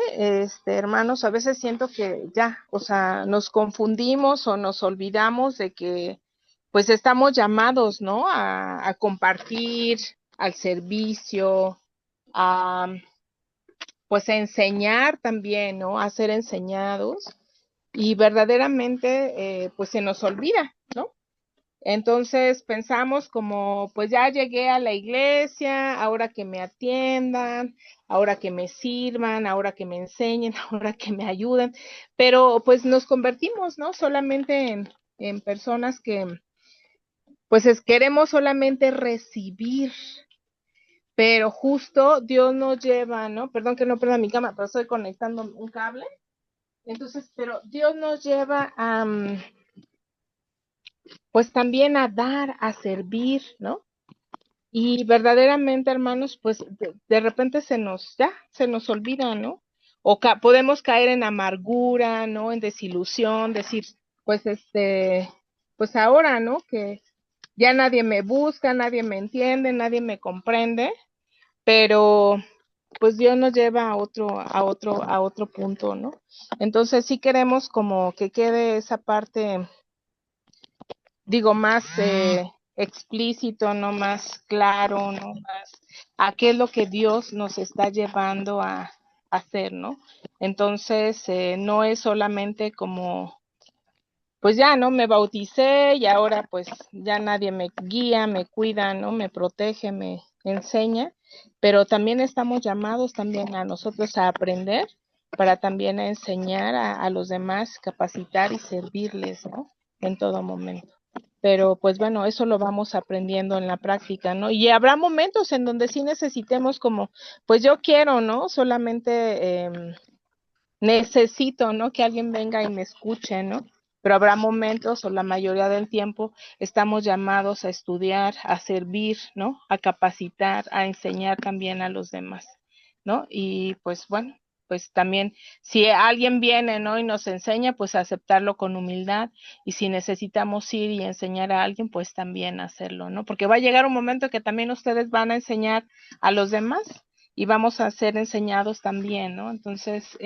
hermanos, a veces siento que ya, o sea, nos confundimos o nos olvidamos de que, pues, estamos llamados, ¿no? A compartir, al servicio, a, pues, a enseñar también, ¿no? A ser enseñados y verdaderamente, pues, se nos olvida, ¿no? Entonces pensamos como, pues ya llegué a la iglesia, ahora que me atiendan, ahora que me sirvan, ahora que me enseñen, ahora que me ayuden, pero pues nos convertimos, ¿no? Solamente en personas que, pues queremos solamente recibir, pero justo Dios nos lleva, ¿no? Perdón que no prenda mi cama, pero estoy conectando un cable. Entonces, pero Dios nos lleva a, pues también a dar, a servir, ¿no? Y verdaderamente, hermanos, pues de repente se nos olvida, ¿no? O podemos caer en amargura, ¿no? En desilusión, decir, pues pues ahora, ¿no? Que ya nadie me busca, nadie me entiende, nadie me comprende, pero pues Dios nos lleva a otro punto, ¿no? Entonces sí queremos como que quede esa parte, digo, más explícito, no más claro, no más a qué es lo que Dios nos está llevando a hacer, ¿no? Entonces, no es solamente como, pues ya, ¿no? Me bauticé y ahora pues ya nadie me guía, me cuida, ¿no? Me protege, me enseña, pero también estamos llamados también a nosotros a aprender para también enseñar a los demás, capacitar y servirles, ¿no? En todo momento. Pero pues bueno, eso lo vamos aprendiendo en la práctica, ¿no? Y habrá momentos en donde sí necesitemos como, pues yo quiero, ¿no? Solamente necesito, ¿no? Que alguien venga y me escuche, ¿no? Pero habrá momentos o la mayoría del tiempo estamos llamados a estudiar, a servir, ¿no? A capacitar, a enseñar también a los demás, ¿no? Y pues bueno, pues también si alguien viene, ¿no? Y nos enseña, pues aceptarlo con humildad y si necesitamos ir y enseñar a alguien, pues también hacerlo, ¿no? Porque va a llegar un momento que también ustedes van a enseñar a los demás y vamos a ser enseñados también, ¿no? Entonces,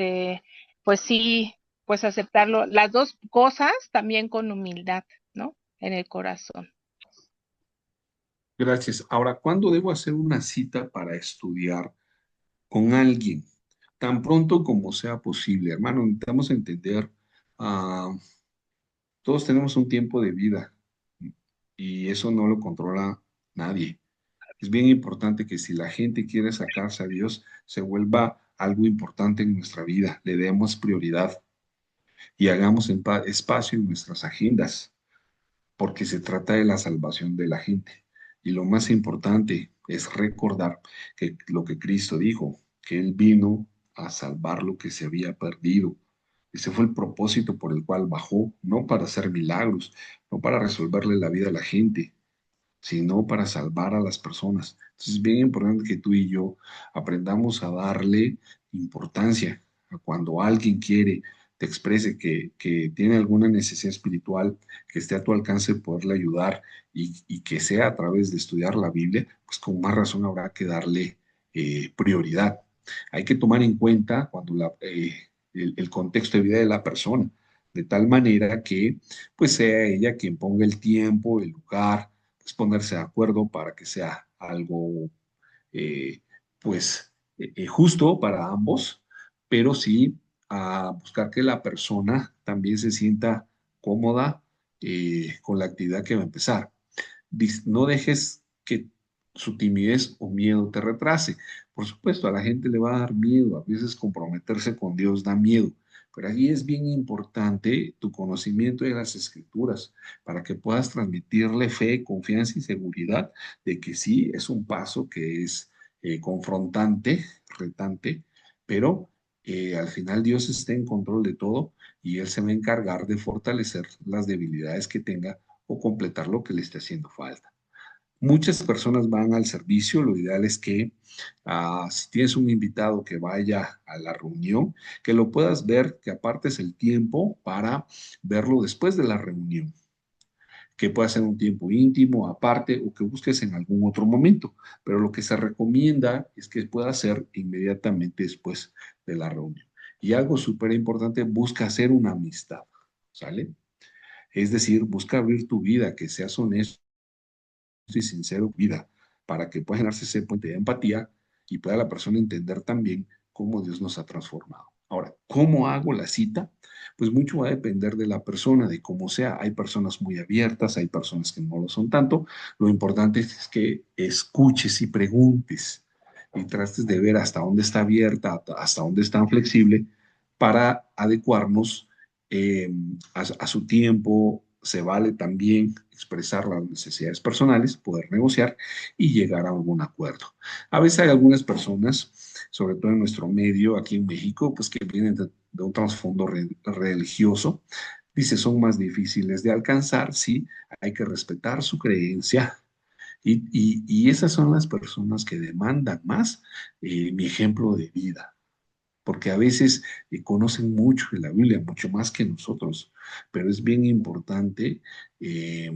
pues sí, pues aceptarlo, las dos cosas también con humildad, ¿no? En el corazón. Gracias. Ahora, ¿cuándo debo hacer una cita para estudiar con alguien? Tan pronto como sea posible, hermano. Necesitamos entender, ah, todos tenemos un tiempo de vida y eso no lo controla nadie. Es bien importante que si la gente quiere sacarse a Dios, se vuelva algo importante en nuestra vida, le demos prioridad y hagamos espacio en nuestras agendas, porque se trata de la salvación de la gente. Y lo más importante es recordar que lo que Cristo dijo, que Él vino a salvar lo que se había perdido. Ese fue el propósito por el cual bajó, no para hacer milagros, no para resolverle la vida a la gente, sino para salvar a las personas. Entonces es bien importante que tú y yo aprendamos a darle importancia a cuando alguien quiere, te exprese que tiene alguna necesidad espiritual, que esté a tu alcance poderle ayudar y que sea a través de estudiar la Biblia, pues con más razón habrá que darle prioridad. Hay que tomar en cuenta cuando el contexto de vida de la persona, de tal manera que pues sea ella quien ponga el tiempo, el lugar, pues ponerse de acuerdo para que sea algo eh, pues justo para ambos, pero sí a buscar que la persona también se sienta cómoda con la actividad que va a empezar. No dejes que su timidez o miedo te retrase. Por supuesto, a la gente le va a dar miedo, a veces comprometerse con Dios da miedo, pero ahí es bien importante tu conocimiento de las escrituras para que puedas transmitirle fe, confianza y seguridad de que sí es un paso que es confrontante, retante, pero al final Dios está en control de todo y Él se va a encargar de fortalecer las debilidades que tenga o completar lo que le esté haciendo falta. Muchas personas van al servicio, lo ideal es que si tienes un invitado que vaya a la reunión, que lo puedas ver, que apartes el tiempo para verlo después de la reunión, que pueda ser un tiempo íntimo, aparte, o que busques en algún otro momento. Pero lo que se recomienda es que pueda ser inmediatamente después de la reunión. Y algo súper importante, busca hacer una amistad, ¿sale? Es decir, busca abrir tu vida, que seas honesto y sincero vida, para que pueda generarse ese puente de empatía y pueda la persona entender también cómo Dios nos ha transformado. Ahora, ¿cómo hago la cita? Pues mucho va a depender de la persona, de cómo sea. Hay personas muy abiertas, hay personas que no lo son tanto. Lo importante es que escuches y preguntes y trates de ver hasta dónde está abierta, hasta dónde está flexible para adecuarnos a su tiempo. Se vale también expresar las necesidades personales, poder negociar y llegar a algún acuerdo. A veces hay algunas personas, sobre todo en nuestro medio, aquí en México, pues que vienen de un trasfondo religioso. Dice, son más difíciles de alcanzar, sí, hay que respetar su creencia. Y esas son las personas que demandan más mi ejemplo de vida, porque a veces conocen mucho de la Biblia, mucho más que nosotros, pero es bien importante eh,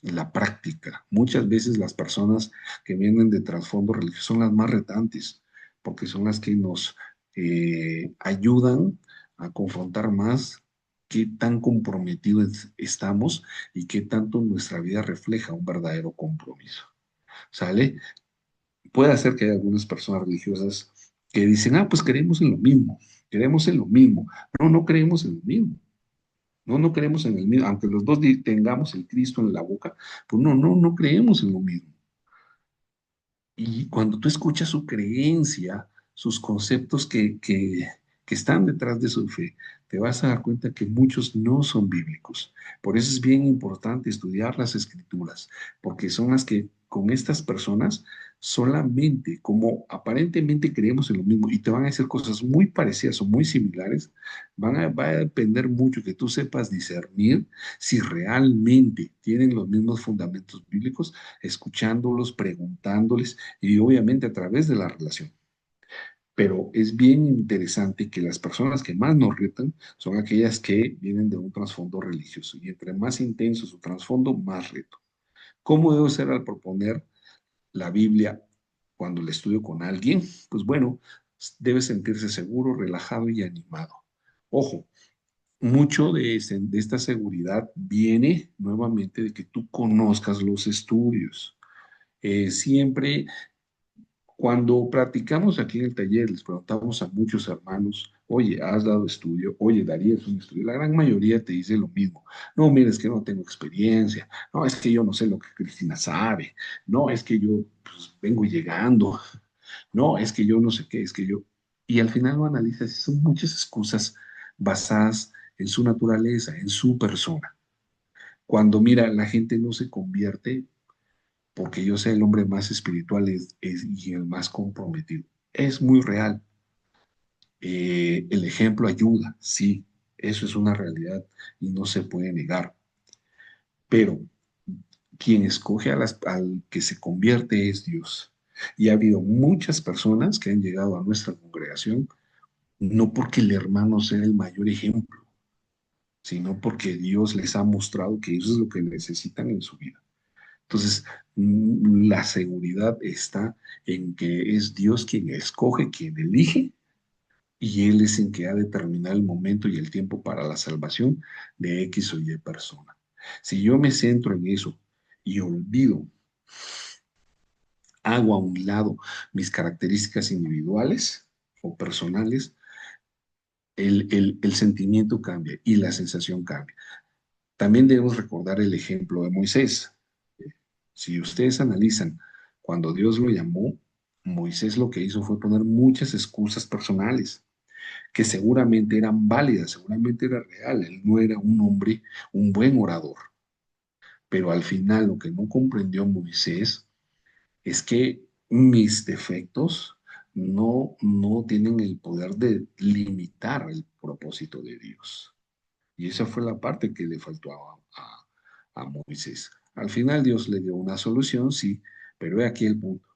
la práctica. Muchas veces las personas que vienen de trasfondo religioso son las más retantes, porque son las que nos ayudan a confrontar más qué tan comprometidos estamos y qué tanto nuestra vida refleja un verdadero compromiso. ¿Sale? Puede ser que haya algunas personas religiosas que dicen, pues creemos en lo mismo, creemos en lo mismo. No, no creemos en lo mismo. No, no creemos en el mismo. Aunque los dos tengamos el Cristo en la boca, pues no, no, no creemos en lo mismo. Y cuando tú escuchas su creencia, sus conceptos que están detrás de su fe, te vas a dar cuenta que muchos no son bíblicos. Por eso es bien importante estudiar las escrituras, porque son las que con estas personas solamente, como aparentemente creemos en lo mismo y te van a decir cosas muy parecidas o muy similares, va a depender mucho que tú sepas discernir si realmente tienen los mismos fundamentos bíblicos, escuchándolos, preguntándoles y obviamente a través de la relación. Pero es bien interesante que las personas que más nos retan son aquellas que vienen de un trasfondo religioso y entre más intenso su trasfondo, más reto. ¿Cómo debo ser al proponer la Biblia cuando la estudio con alguien? Pues bueno, debe sentirse seguro, relajado y animado. Ojo, mucho de esta seguridad viene nuevamente de que tú conozcas los estudios. Siempre cuando practicamos aquí en el taller, les preguntamos a muchos hermanos, oye, ¿has dado estudio? Oye, ¿darías un estudio? La gran mayoría te dice lo mismo. No, mira, es que no tengo experiencia. No, es que yo no sé lo que Cristina sabe. No, es que yo pues, vengo llegando. No, es que yo no sé qué, es que yo... Y al final lo analizas y son muchas excusas basadas en su naturaleza, en su persona. Cuando, mira, la gente no se convierte porque yo sea el hombre más espiritual y el más comprometido. Es muy real. El ejemplo ayuda, sí, eso es una realidad y no se puede negar. Pero quien escoge al que se convierte es Dios. Y ha habido muchas personas que han llegado a nuestra congregación no porque el hermano sea el mayor ejemplo, sino porque Dios les ha mostrado que eso es lo que necesitan en su vida. Entonces, la seguridad está en que es Dios quien escoge, quien elige, y Él es en que ha determinado el momento y el tiempo para la salvación de X o Y persona. Si yo me centro en eso y olvido, hago a un lado mis características individuales o personales, el sentimiento cambia y la sensación cambia. También debemos recordar el ejemplo de Moisés. Si ustedes analizan, cuando Dios lo llamó, Moisés lo que hizo fue poner muchas excusas personales, que seguramente eran válidas, seguramente era real. Él no era un hombre, un buen orador. Pero al final lo que no comprendió Moisés es que mis defectos no tienen el poder de limitar el propósito de Dios. Y esa fue la parte que le faltó a Moisés. Al final Dios le dio una solución, sí, pero he aquí el punto.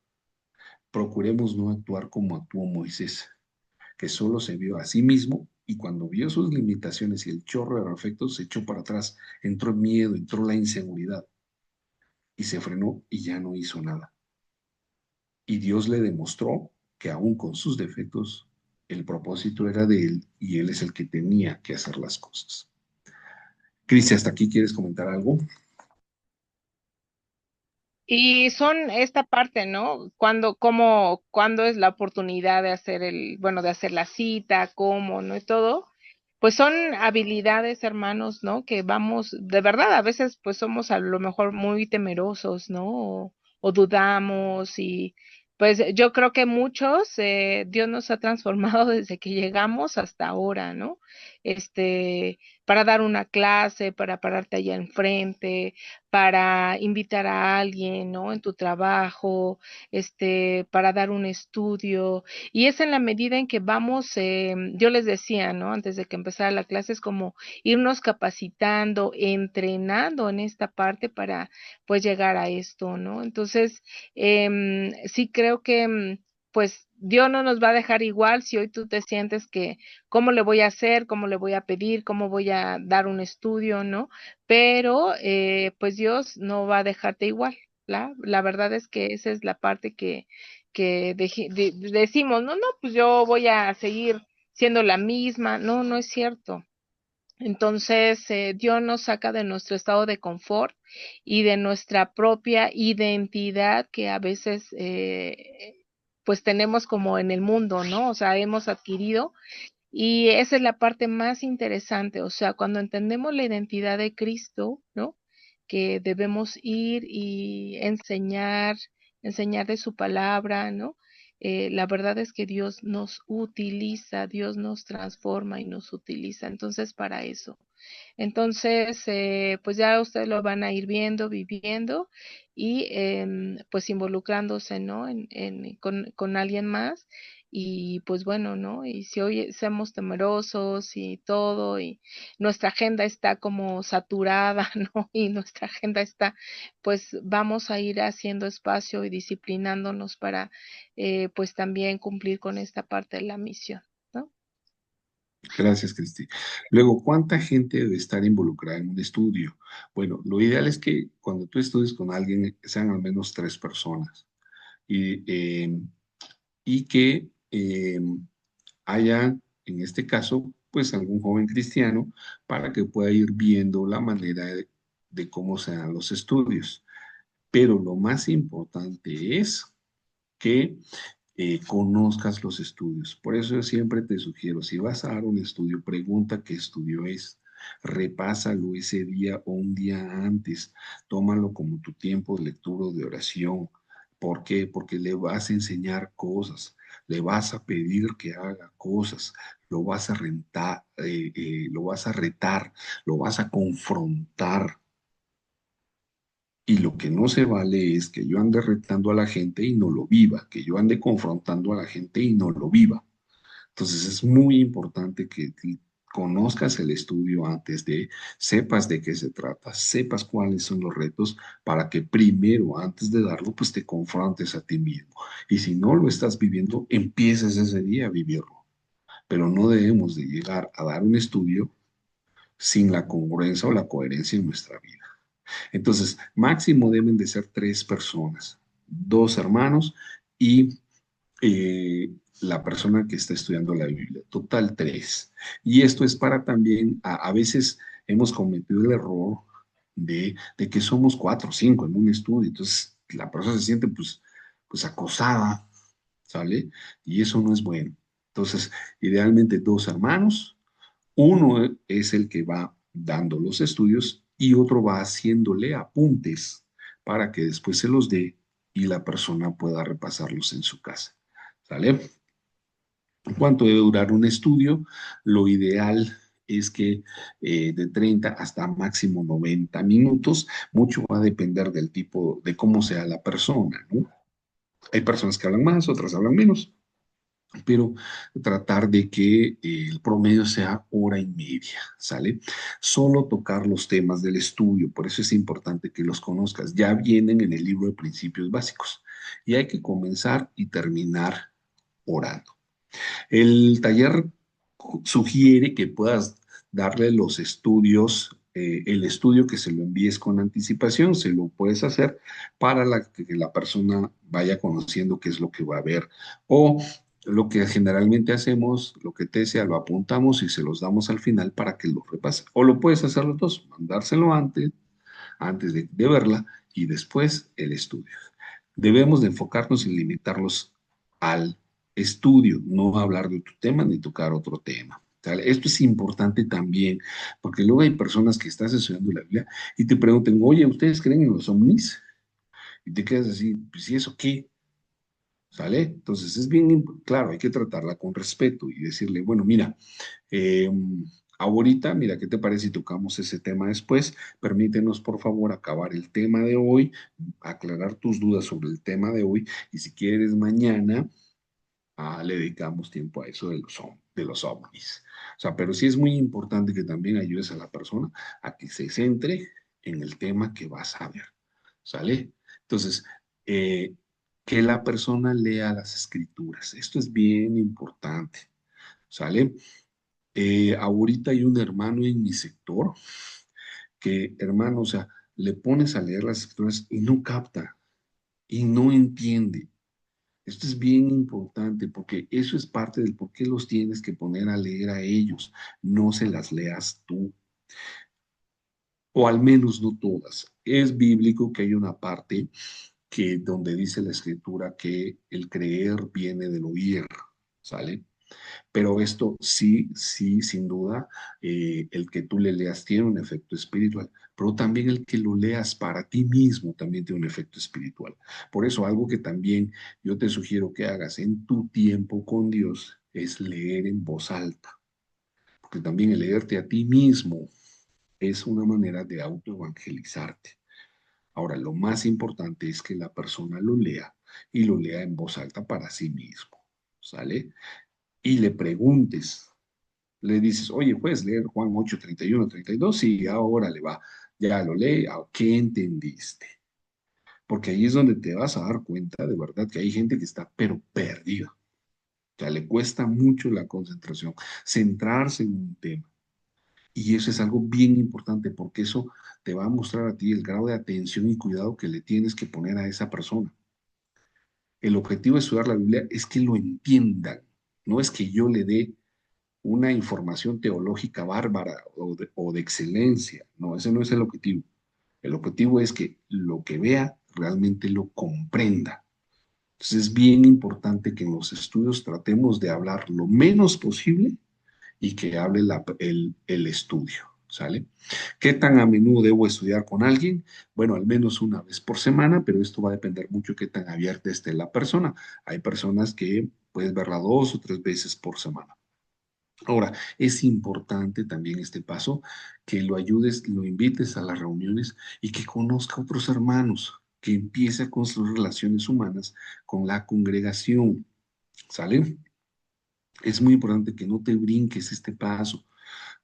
Procuremos no actuar como actuó Moisés, que solo se vio a sí mismo y cuando vio sus limitaciones y el chorro de efectos se echó para atrás, entró el miedo, entró la inseguridad y se frenó y ya no hizo nada. Y Dios le demostró que aún con sus defectos, el propósito era de él y él es el que tenía que hacer las cosas. Cristi, ¿hasta aquí quieres comentar algo? Y son esta parte, ¿no? Cuando es la oportunidad de hacer bueno, de hacer la cita, cómo, ¿no? Y todo. Pues son habilidades, hermanos, ¿no? Que vamos, de verdad, a veces pues somos a lo mejor muy temerosos, ¿no? O dudamos y pues yo creo que muchos, Dios nos ha transformado desde que llegamos hasta ahora, ¿no? Para dar una clase, para pararte allá enfrente, para invitar a alguien, ¿no? En tu trabajo, para dar un estudio. Y es en la medida en que vamos, yo les decía, ¿no? Antes de que empezara la clase, es como irnos capacitando, entrenando en esta parte para pues llegar a esto, ¿no? Entonces, sí creo que pues Dios no nos va a dejar igual si hoy tú te sientes que cómo le voy a hacer, cómo le voy a pedir, cómo voy a dar un estudio, ¿no? Pero pues Dios no va a dejarte igual. La verdad es que esa es la parte que decimos, no, no, pues yo voy a seguir siendo la misma. No, no es cierto. Entonces, Dios nos saca de nuestro estado de confort y de nuestra propia identidad que a veces, pues tenemos como en el mundo, ¿no? O sea, hemos adquirido y esa es la parte más interesante, o sea, cuando entendemos la identidad de Cristo, ¿no? Que debemos ir y enseñar de su palabra, ¿no? La verdad es que Dios nos utiliza, Dios nos transforma y nos utiliza. Entonces, para eso. Entonces, pues ya ustedes lo van a ir viendo, viviendo y pues involucrándose, ¿no? Con alguien más. Y pues bueno, ¿no? Y si hoy seamos temerosos y todo, y nuestra agenda está como saturada, ¿no? Y nuestra agenda está, pues vamos a ir haciendo espacio y disciplinándonos para, pues también cumplir con esta parte de la misión, ¿no? Gracias, Cristi. Luego, ¿cuánta gente debe estar involucrada en un estudio? Bueno, lo ideal es que cuando tú estudies con alguien sean al menos 3 personas y, y que haya, en este caso, pues algún joven cristiano para que pueda ir viendo la manera de cómo se dan los estudios. Pero lo más importante es que conozcas los estudios. Por eso yo siempre te sugiero, si vas a dar un estudio, pregunta qué estudio es. Repásalo ese día o un día antes. Tómalo como tu tiempo de lectura o de oración. ¿Por qué? Porque le vas a enseñar cosas, le vas a pedir que haga cosas, lo vas a rentar, lo vas a retar, lo vas a confrontar. Y lo que no se vale es que yo ande retando a la gente y no lo viva, que yo ande confrontando a la gente y no lo viva. Entonces es muy importante que conozcas el estudio antes de, sepas de qué se trata, sepas cuáles son los retos para que primero, antes de darlo, pues te confrontes a ti mismo. Y si no lo estás viviendo, empieces ese día a vivirlo. Pero no debemos de llegar a dar un estudio sin la congruencia o la coherencia en nuestra vida. Entonces, máximo deben de ser 3 personas, 2 hermanos y la persona que está estudiando la Biblia. Total 3. Y esto es para también, a veces hemos cometido el error de que somos 4 o 5 en un estudio. Entonces, la persona se siente pues acosada, ¿sale? Y eso no es bueno. Entonces, idealmente 2 hermanos, uno es el que va dando los estudios y otro va haciéndole apuntes para que después se los dé y la persona pueda repasarlos en su casa. ¿Sale? ¿Cuánto debe durar un estudio? Lo ideal es que de 30 hasta máximo 90 minutos, mucho va a depender del tipo, de cómo sea la persona, ¿no? Hay personas que hablan más, otras hablan menos. pero tratar de que el promedio sea hora y media, ¿sale? Solo tocar los temas del estudio, por eso es importante que los conozcas. Ya vienen en el libro de principios básicos y hay que comenzar y terminar orando. El taller sugiere que puedas darle los estudios, el estudio que se lo envíes con anticipación, se lo puedes hacer para que la persona vaya conociendo qué es lo que va a ver. O lo que generalmente hacemos, lo que te sea, lo apuntamos y se los damos al final para que lo repase. O lo puedes hacer los dos, mandárselo antes de verla y después el estudio. Debemos de enfocarnos en limitarlos al estudio, no hablar de tu tema ni tocar otro tema. ¿Sale? Esto es importante también, porque luego hay personas que estás estudiando la Biblia y te preguntan, oye, ¿ustedes creen en los ovnis? Y te quedas así, pues ¿y eso qué? ¿Sale? Entonces es bien, claro, hay que tratarla con respeto y decirle, bueno, mira, eh, ahorita, mira, ¿qué te parece si tocamos ese tema después? Permítenos, por favor, acabar el tema de hoy, aclarar tus dudas sobre el tema de hoy y si quieres mañana, le dedicamos tiempo a eso de los ovnis. O sea, pero sí es muy importante que también ayudes a la persona a que se centre en el tema que vas a ver. ¿Sale? Entonces, eh, que la persona lea las escrituras. Esto es bien importante. ¿Sale? Ahorita hay un hermano en mi sector que, hermano, o sea, le pones a leer las escrituras y no capta y no entiende. Esto es bien importante porque eso es parte del por qué los tienes que poner a leer a ellos. No se las leas tú, o al menos no todas. Es bíblico que hay una parte que donde dice la escritura que el creer viene del oír, ¿sale? Pero esto sí, sí, sin duda, el que tú le leas tiene un efecto espiritual, pero también el que lo leas para ti mismo también tiene un efecto espiritual. Por eso algo que también yo te sugiero que hagas en tu tiempo con Dios es leer en voz alta, porque también el leerte a ti mismo es una manera de autoevangelizarte. Ahora, lo más importante es que la persona lo lea y lo lea en voz alta para sí mismo, ¿sale? Y le preguntes, le dices, oye, ¿puedes leer Juan 8, 31, 32? Sí, ahora le va, ya lo lee, ¿qué entendiste? Porque ahí es donde te vas a dar cuenta de verdad que hay gente que está pero perdida. O sea, le cuesta mucho la concentración, centrarse en un tema. Y eso es algo bien importante porque eso te va a mostrar a ti el grado de atención y cuidado que le tienes que poner a esa persona. El objetivo de estudiar la Biblia es que lo entiendan, no es que yo le dé una información teológica bárbara o de excelencia. No, ese no es el objetivo. El objetivo es que lo que vea realmente lo comprenda. Entonces es bien importante que en los estudios tratemos de hablar lo menos posible y que hable el estudio. ¿Sale? ¿Qué tan a menudo debo estudiar con alguien? Bueno, al menos una vez por semana, pero esto va a depender mucho de qué tan abierta esté la persona. Hay personas que puedes verla 2 o 3 veces por semana. Ahora, es importante también este paso, que lo ayudes, lo invites a las reuniones y que conozca a otros hermanos, que empiece a construir relaciones humanas con la congregación, ¿sale? Es muy importante que no te brinques este paso,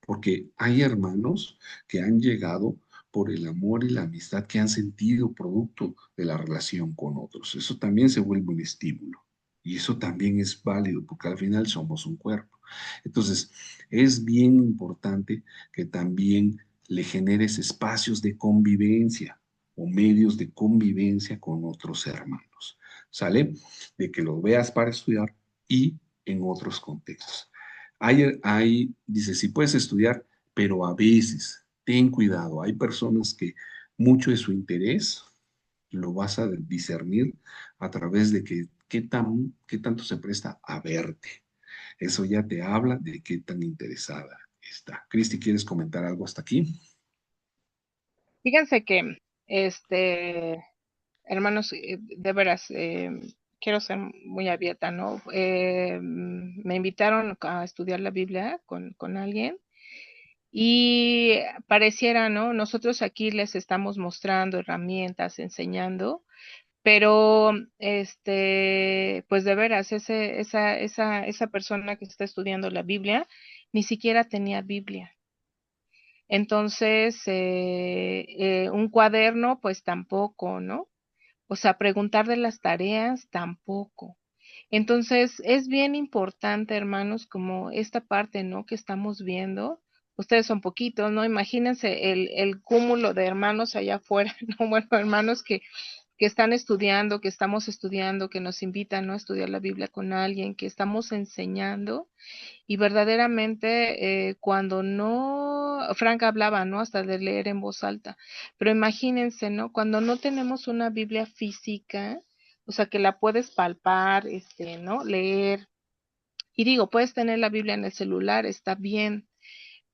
porque hay hermanos que han llegado por el amor y la amistad que han sentido producto de la relación con otros. Eso también se vuelve un estímulo y eso también es válido porque al final somos un cuerpo. Entonces, es bien importante que también le generes espacios de convivencia o medios de convivencia con otros hermanos. ¿Sale? De que lo veas para estudiar y en otros contextos. Dice, sí puedes estudiar, pero a veces, ten cuidado, hay personas que mucho de su interés lo vas a discernir a través de qué tanto se presta a verte. Eso ya te habla de qué tan interesada está. Cristi, ¿quieres comentar algo hasta aquí? Fíjense que, hermanos, de veras, quiero ser muy abierta, ¿no? Me invitaron a estudiar la Biblia con alguien y pareciera, ¿no? Nosotros aquí les estamos mostrando herramientas, enseñando, Pero, pues de veras, esa persona que está estudiando la Biblia, ni siquiera tenía Biblia. Entonces, un cuaderno, pues tampoco, ¿no? O sea, preguntar de las tareas, tampoco. Entonces, es bien importante, hermanos, como esta parte, ¿no? Que estamos viendo. Ustedes son poquitos, ¿no? Imagínense el cúmulo de hermanos allá afuera, ¿no? Bueno, hermanos que están estudiando, que estamos estudiando, que nos invitan, ¿no? A estudiar la Biblia con alguien, que estamos enseñando. Y verdaderamente, cuando no, Frank hablaba, ¿no? Hasta de leer en voz alta. Pero imagínense, ¿no? Cuando no tenemos una Biblia física, o sea, que la puedes palpar, ¿no? Leer. Y digo, puedes tener la Biblia en el celular, está bien,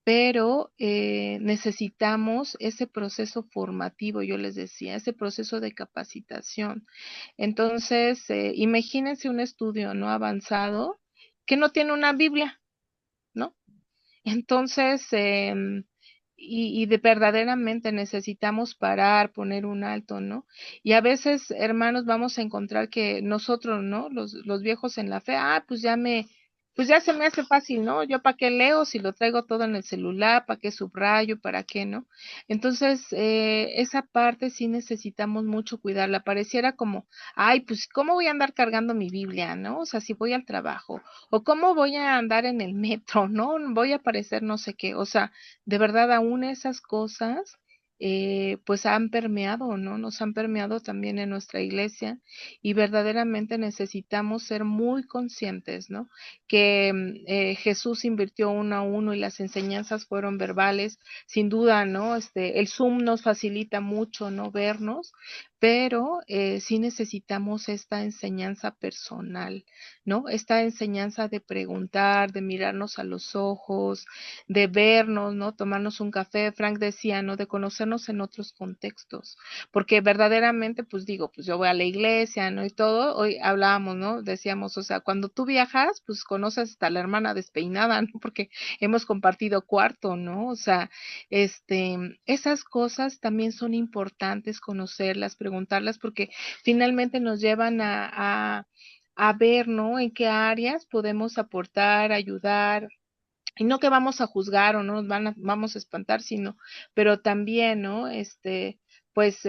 pero necesitamos ese proceso formativo, yo les decía, ese proceso de capacitación. Entonces, imagínense un estudio no avanzado que no tiene una Biblia, ¿no? Entonces, y de verdaderamente necesitamos parar, poner un alto, ¿no? Y a veces, hermanos, vamos a encontrar que nosotros, ¿no? Los viejos en la fe, pues ya se me hace fácil, ¿no? Yo para qué leo si lo traigo todo en el celular, para qué subrayo, para qué, ¿no? Entonces, esa parte sí necesitamos mucho cuidarla. Pareciera como, ay, pues, ¿cómo voy a andar cargando mi Biblia, ¿no? O sea, si voy al trabajo o cómo voy a andar en el metro, ¿no? Voy a aparecer no sé qué, o sea, de verdad aún esas cosas, pues han permeado, ¿no? Nos han permeado también en nuestra iglesia y verdaderamente necesitamos ser muy conscientes, ¿no? Que Jesús invirtió uno a uno y las enseñanzas fueron verbales, sin duda, ¿no? El Zoom nos facilita mucho, ¿no? Vernos, pero sí necesitamos esta enseñanza personal, ¿no? Esta enseñanza de preguntar, de mirarnos a los ojos, de vernos, ¿no? Tomarnos un café, Frank decía, ¿no? De conocernos en otros contextos, porque verdaderamente, pues digo, pues yo voy a la iglesia, ¿no? Y todo, hoy hablábamos, ¿no? Decíamos, o sea, cuando tú viajas, pues conoces hasta la hermana despeinada, ¿no? Porque hemos compartido cuarto, ¿no? O sea, esas cosas también son importantes conocerlas, preguntarlas, porque finalmente nos llevan a ver, ¿no? En qué áreas podemos aportar, ayudar, y no que vamos a juzgar o no nos vamos a espantar, sino, pero también, ¿no? Pues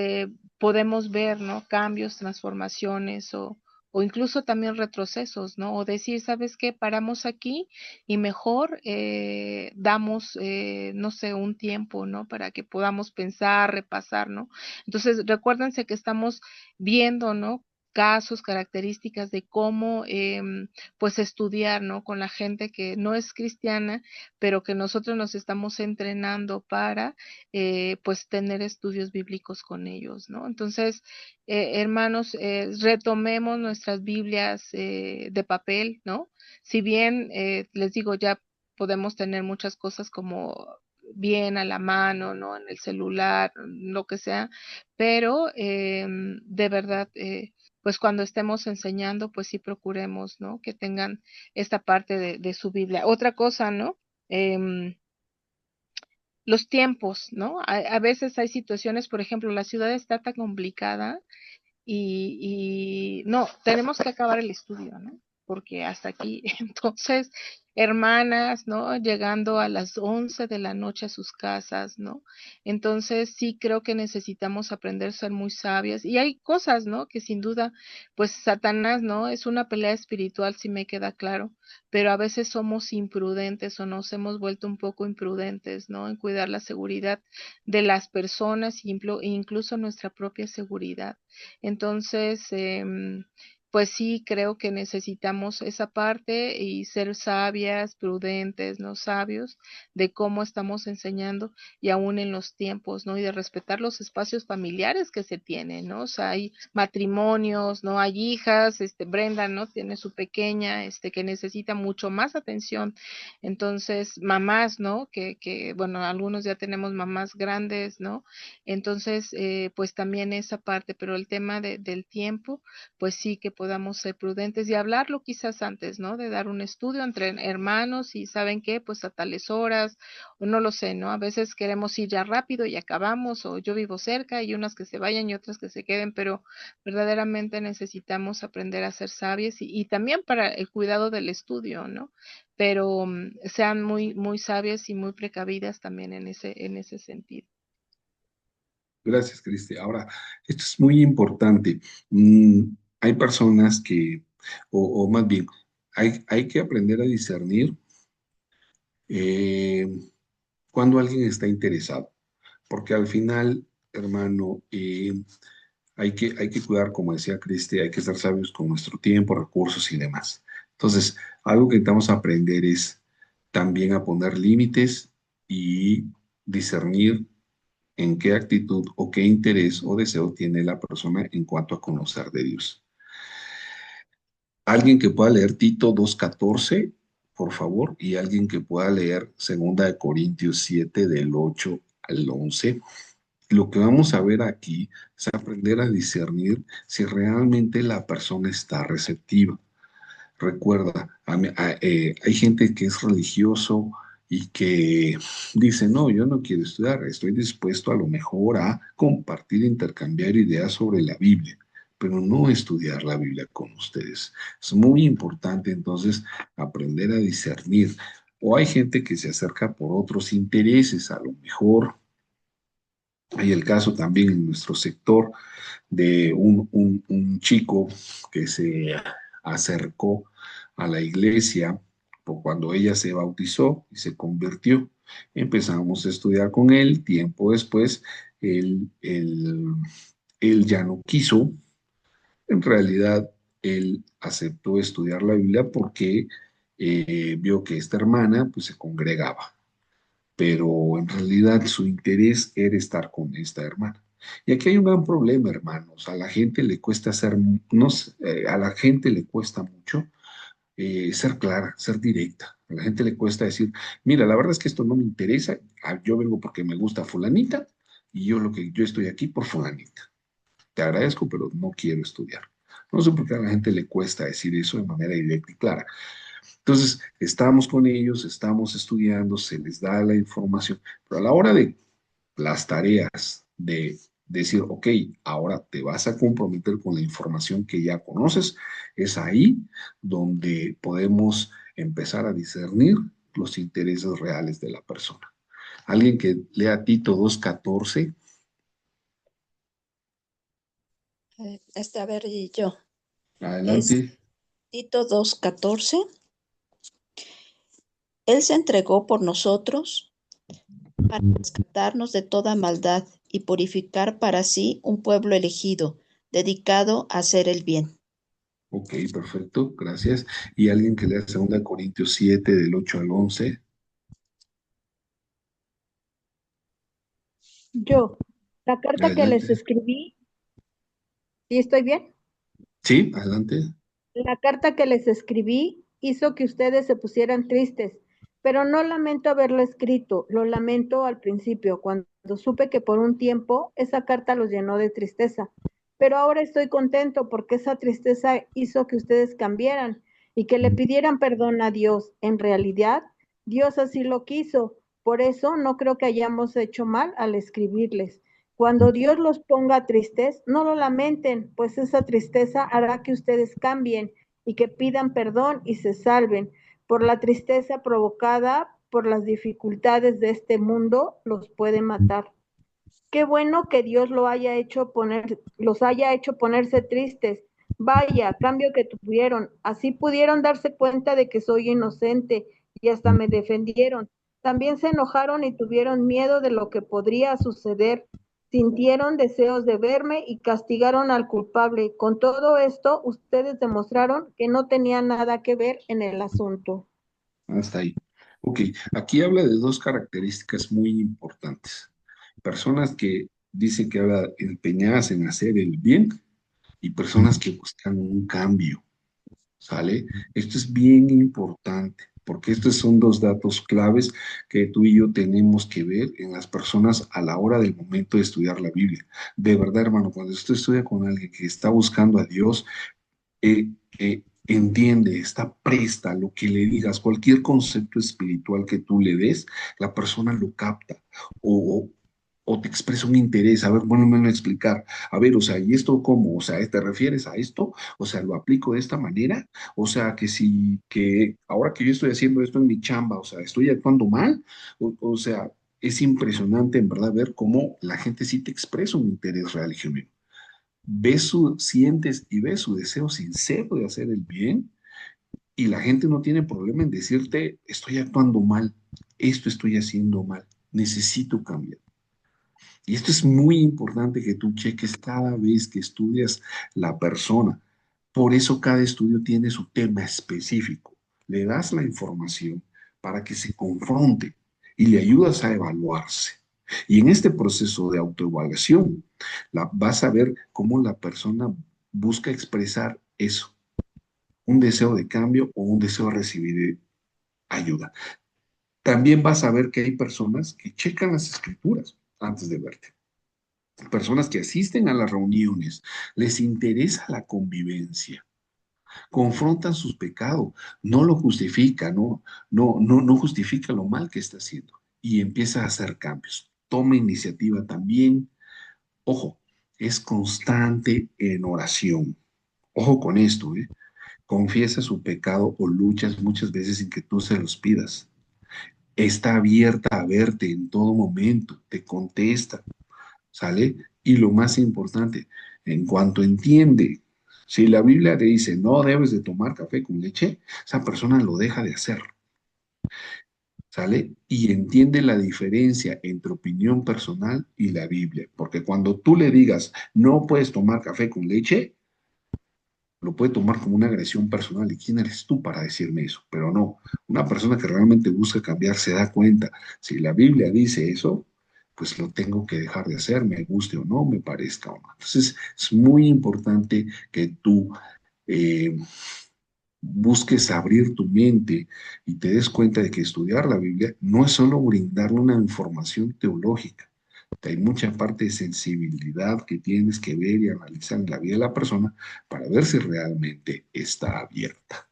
podemos ver, ¿no? Cambios, transformaciones o incluso también retrocesos, ¿no? O decir, ¿sabes qué? Paramos aquí y mejor damos, no sé, un tiempo, ¿no? Para que podamos pensar, repasar, ¿no? Entonces, recuérdense que estamos viendo, ¿no? Casos, características de cómo pues estudiar, ¿no? Con la gente que no es cristiana, pero que nosotros nos estamos entrenando para, pues, tener estudios bíblicos con ellos, ¿no? Entonces, hermanos, retomemos nuestras Biblias de papel, ¿no? Si bien, les digo, ya podemos tener muchas cosas como bien a la mano, ¿no? En el celular, lo que sea, pero de verdad, pues cuando estemos enseñando, pues sí procuremos, ¿no? Que tengan esta parte de su Biblia. Otra cosa, ¿no? Em, los tiempos, ¿no? A veces hay situaciones, por ejemplo, la ciudad está tan complicada y no, tenemos que acabar el estudio, ¿no? Porque hasta aquí, entonces, hermanas, ¿no? Llegando a las 11 de la noche a sus casas, ¿no? Entonces, sí creo que necesitamos aprender a ser muy sabias. Y hay cosas, ¿no? Que sin duda, pues Satanás, ¿no? Es una pelea espiritual, si me queda claro, pero a veces somos imprudentes o nos hemos vuelto un poco imprudentes, ¿no? En cuidar la seguridad de las personas e incluso nuestra propia seguridad. Entonces, pues sí, creo que necesitamos esa parte y ser sabias, prudentes, ¿no? Sabios de cómo estamos enseñando y aún en los tiempos, ¿no? Y de respetar los espacios familiares que se tienen, ¿no? O sea, hay matrimonios, ¿no? Hay hijas, Brenda, ¿no? Tiene su pequeña, que necesita mucho más atención. Entonces, mamás, ¿no? Bueno, algunos ya tenemos mamás grandes, ¿no? Entonces, pues también esa parte, pero el tema del tiempo, pues sí que podamos ser prudentes y hablarlo quizás antes, ¿no? De dar un estudio entre hermanos y ¿saben qué? Pues a tales horas, o no lo sé, ¿no? A veces queremos ir ya rápido y acabamos, o yo vivo cerca y unas que se vayan y otras que se queden, pero verdaderamente necesitamos aprender a ser sabias y también para el cuidado del estudio, ¿no? Pero sean muy sabias y muy precavidas también en ese sentido. Gracias, Cristi. Ahora, esto es muy importante. Hay personas que, o más bien, hay que aprender a discernir eh, cuando alguien está interesado, porque al final, hermano, hay que cuidar, como decía Cristi, hay que ser sabios con nuestro tiempo, recursos y demás. Entonces, algo que necesitamos aprender es también a poner límites y discernir en qué actitud o qué interés o deseo tiene la persona en cuanto a conocer de Dios. Alguien que pueda leer Tito 2:14, por favor, y alguien que pueda leer 2 Corintios 7 del 8 al 11. Lo que vamos a ver aquí es aprender a discernir si realmente la persona está receptiva. Recuerda, hay gente que es religioso y que dice, no, yo no quiero estudiar, estoy dispuesto a lo mejor a compartir, intercambiar ideas sobre la Biblia, pero no estudiar la Biblia con ustedes. Es muy importante entonces aprender a discernir. O hay gente que se acerca por otros intereses, a lo mejor hay el caso también en nuestro sector de un chico que se acercó a la iglesia por cuando ella se bautizó y se convirtió. Empezamos a estudiar con él. Tiempo después, él, él, él ya no quiso. En realidad, él aceptó estudiar la Biblia porque vio que esta hermana pues, se congregaba, pero en realidad su interés era estar con esta hermana. Y aquí hay un gran problema, hermanos. A la gente le cuesta ser, no, a la gente le cuesta mucho ser clara, ser directa. A la gente le cuesta decir, mira, la verdad es que esto no me interesa. Yo vengo porque me gusta fulanita y yo estoy aquí por fulanita. Te agradezco, pero no quiero estudiar. No sé por qué a la gente le cuesta decir eso de manera directa y clara. Entonces, estamos con ellos, estamos estudiando, se les da la información, pero a la hora de las tareas, de decir, ok, ahora te vas a comprometer con la información que ya conoces, es ahí donde podemos empezar a discernir los intereses reales de la persona. Alguien que lea Tito 2:14. A ver, y yo. Es Adelante. Tito 2:14. Él se entregó por nosotros para rescatarnos de toda maldad y purificar para sí un pueblo elegido, dedicado a hacer el bien. Ok, perfecto, gracias. Y alguien que lea 2 Corintios 7 del 8 al 11. Yo, la carta que les Adelante. escribí, ¿sí estoy bien? Sí, adelante. La carta que les escribí hizo que ustedes se pusieran tristes, pero no lamento haberlo escrito, lo lamento al principio, cuando supe que por un tiempo esa carta los llenó de tristeza. Pero ahora estoy contento porque esa tristeza hizo que ustedes cambiaran y que le pidieran perdón a Dios. En realidad, Dios así lo quiso. Por eso no creo que hayamos hecho mal al escribirles. Cuando Dios los ponga tristes, no lo lamenten, pues esa tristeza hará que ustedes cambien y que pidan perdón y se salven. Por la tristeza provocada por las dificultades de este mundo, los puede matar. Qué bueno que Dios los haya hecho ponerse tristes. Vaya, cambio que tuvieron. Así pudieron darse cuenta de que soy inocente y hasta me defendieron. También se enojaron y tuvieron miedo de lo que podría suceder. Sintieron deseos de verme y castigaron al culpable. Con todo esto, ustedes demostraron que no tenían nada que ver en el asunto. Hasta ahí. Ok, aquí habla de dos características muy importantes. Personas que dicen que habla empeñadas en hacer el bien y personas que buscan un cambio, ¿sale? Esto es bien importante porque estos son dos datos claves que tú y yo tenemos que ver en las personas a la hora del momento de estudiar la Biblia. De verdad, hermano, cuando usted estudia con alguien que está buscando a Dios, entiende, está presta a lo que le digas, cualquier concepto espiritual que tú le des, la persona lo capta o, o te expresa un interés. A ver, vuélveme a explicar. A ver, o sea, ¿y esto cómo? O sea, ¿te refieres a esto? O sea, ¿lo aplico de esta manera? O sea, que si, que ahora que yo estoy haciendo esto en mi chamba, o sea, ¿estoy actuando mal? O sea, es impresionante en verdad ver cómo la gente sí te expresa un interés real y genuino. Ves su, sientes y ves su deseo sincero de hacer el bien y la gente no tiene problema en decirte, estoy actuando mal, esto estoy haciendo mal, necesito cambiar. Y esto es muy importante que tú cheques cada vez que estudias la persona. Por eso cada estudio tiene su tema específico. Le das la información para que se confronte y le ayudas a evaluarse. Y en este proceso de autoevaluación, vas a ver cómo la persona busca expresar eso, un deseo de cambio o un deseo de recibir ayuda. También vas a ver que hay personas que checan las escrituras antes de verte, personas que asisten a las reuniones, les interesa la convivencia, confrontan sus pecados, no lo justifica, no justifica lo mal que está haciendo y empieza a hacer cambios. Toma iniciativa también. Ojo, es constante en oración. Ojo con esto, ¿eh? Confiesa su pecado o luchas muchas veces sin que tú se los pidas. Está abierta a verte en todo momento, te contesta, ¿sale? Y lo más importante, en cuanto entiende, si la Biblia te dice no debes de tomar café con leche, esa persona lo deja de hacer, ¿sale? Y entiende la diferencia entre opinión personal y la Biblia, porque cuando tú le digas no puedes tomar café con leche, lo puede tomar como una agresión personal. ¿Y quién eres tú para decirme eso? Pero no, una persona que realmente busca cambiar se da cuenta, si la Biblia dice eso, pues lo tengo que dejar de hacer, me guste o no, me parezca o no. Entonces, es muy importante que tú eh, busques abrir tu mente y te des cuenta de que estudiar la Biblia no es solo brindarle una información teológica. Hay mucha parte de sensibilidad que tienes que ver y analizar en la vida de la persona para ver si realmente está abierta.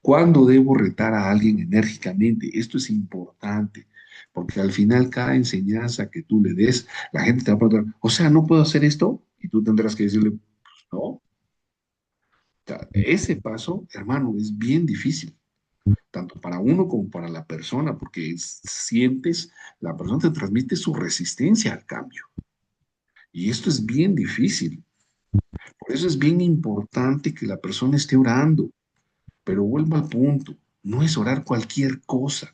¿Cuándo debo retar a alguien enérgicamente? Esto es importante, porque al final cada enseñanza que tú le des, la gente te va a preguntar, o sea, ¿no puedo hacer esto? Y tú tendrás que decirle, pues, no. O sea, ese paso, hermano, es bien difícil, tanto para uno como para la persona, porque sientes, la persona te transmite su resistencia al cambio. Y esto es bien difícil. Por eso es bien importante que la persona esté orando. Pero vuelvo al punto, no es orar cualquier cosa.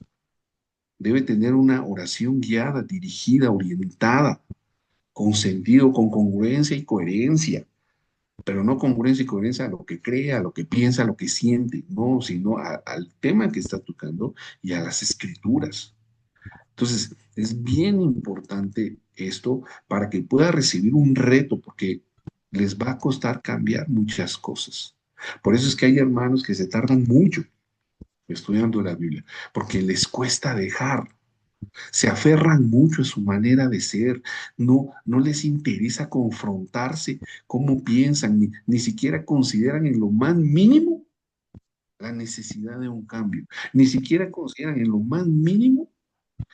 Debe tener una oración guiada, dirigida, orientada, con sentido, con congruencia y coherencia. Pero no congruencia y coherencia a lo que cree, a lo que piensa, a lo que siente, no, sino al tema que está tocando y a las escrituras. Entonces, es bien importante esto para que pueda recibir un reto, porque les va a costar cambiar muchas cosas. Por eso es que hay hermanos que se tardan mucho estudiando la Biblia, porque les cuesta dejar, se aferran mucho a su manera de ser, no les interesa confrontarse cómo piensan, ni siquiera consideran en lo más mínimo la necesidad de un cambio, ni siquiera consideran en lo más mínimo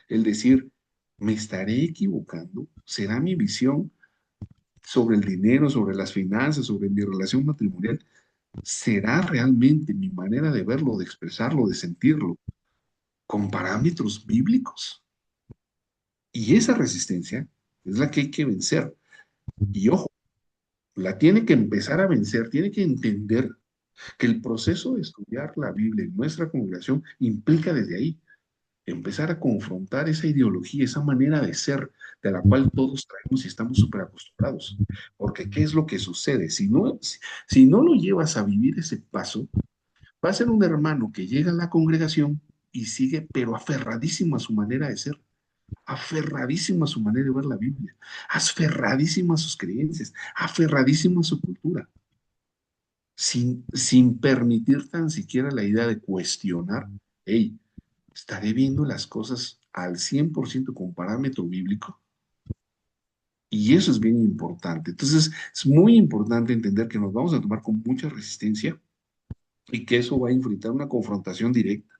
el decir, me estaré equivocando, será mi visión sobre el dinero, sobre las finanzas, sobre mi relación matrimonial, será realmente mi manera de verlo, de expresarlo, de sentirlo, con parámetros bíblicos. Y esa resistencia es la que hay que vencer. Y ojo, la tiene que empezar a vencer, tiene que entender que el proceso de estudiar la Biblia en nuestra congregación implica desde ahí empezar a confrontar esa ideología, esa manera de ser de la cual todos traemos y estamos súper acostumbrados. Porque ¿qué es lo que sucede? Si no lo llevas a vivir ese paso, va a ser un hermano que llega a la congregación y sigue, pero aferradísimo a su manera de ser, aferradísimo a su manera de ver la Biblia, aferradísimo a sus creencias, aferradísimo a su cultura, sin permitir tan siquiera la idea de cuestionar, hey, estaré viendo las cosas al 100% con parámetro bíblico. Y eso es bien importante. Entonces, es muy importante entender que nos vamos a tomar con mucha resistencia y que eso va a enfrentar una confrontación directa.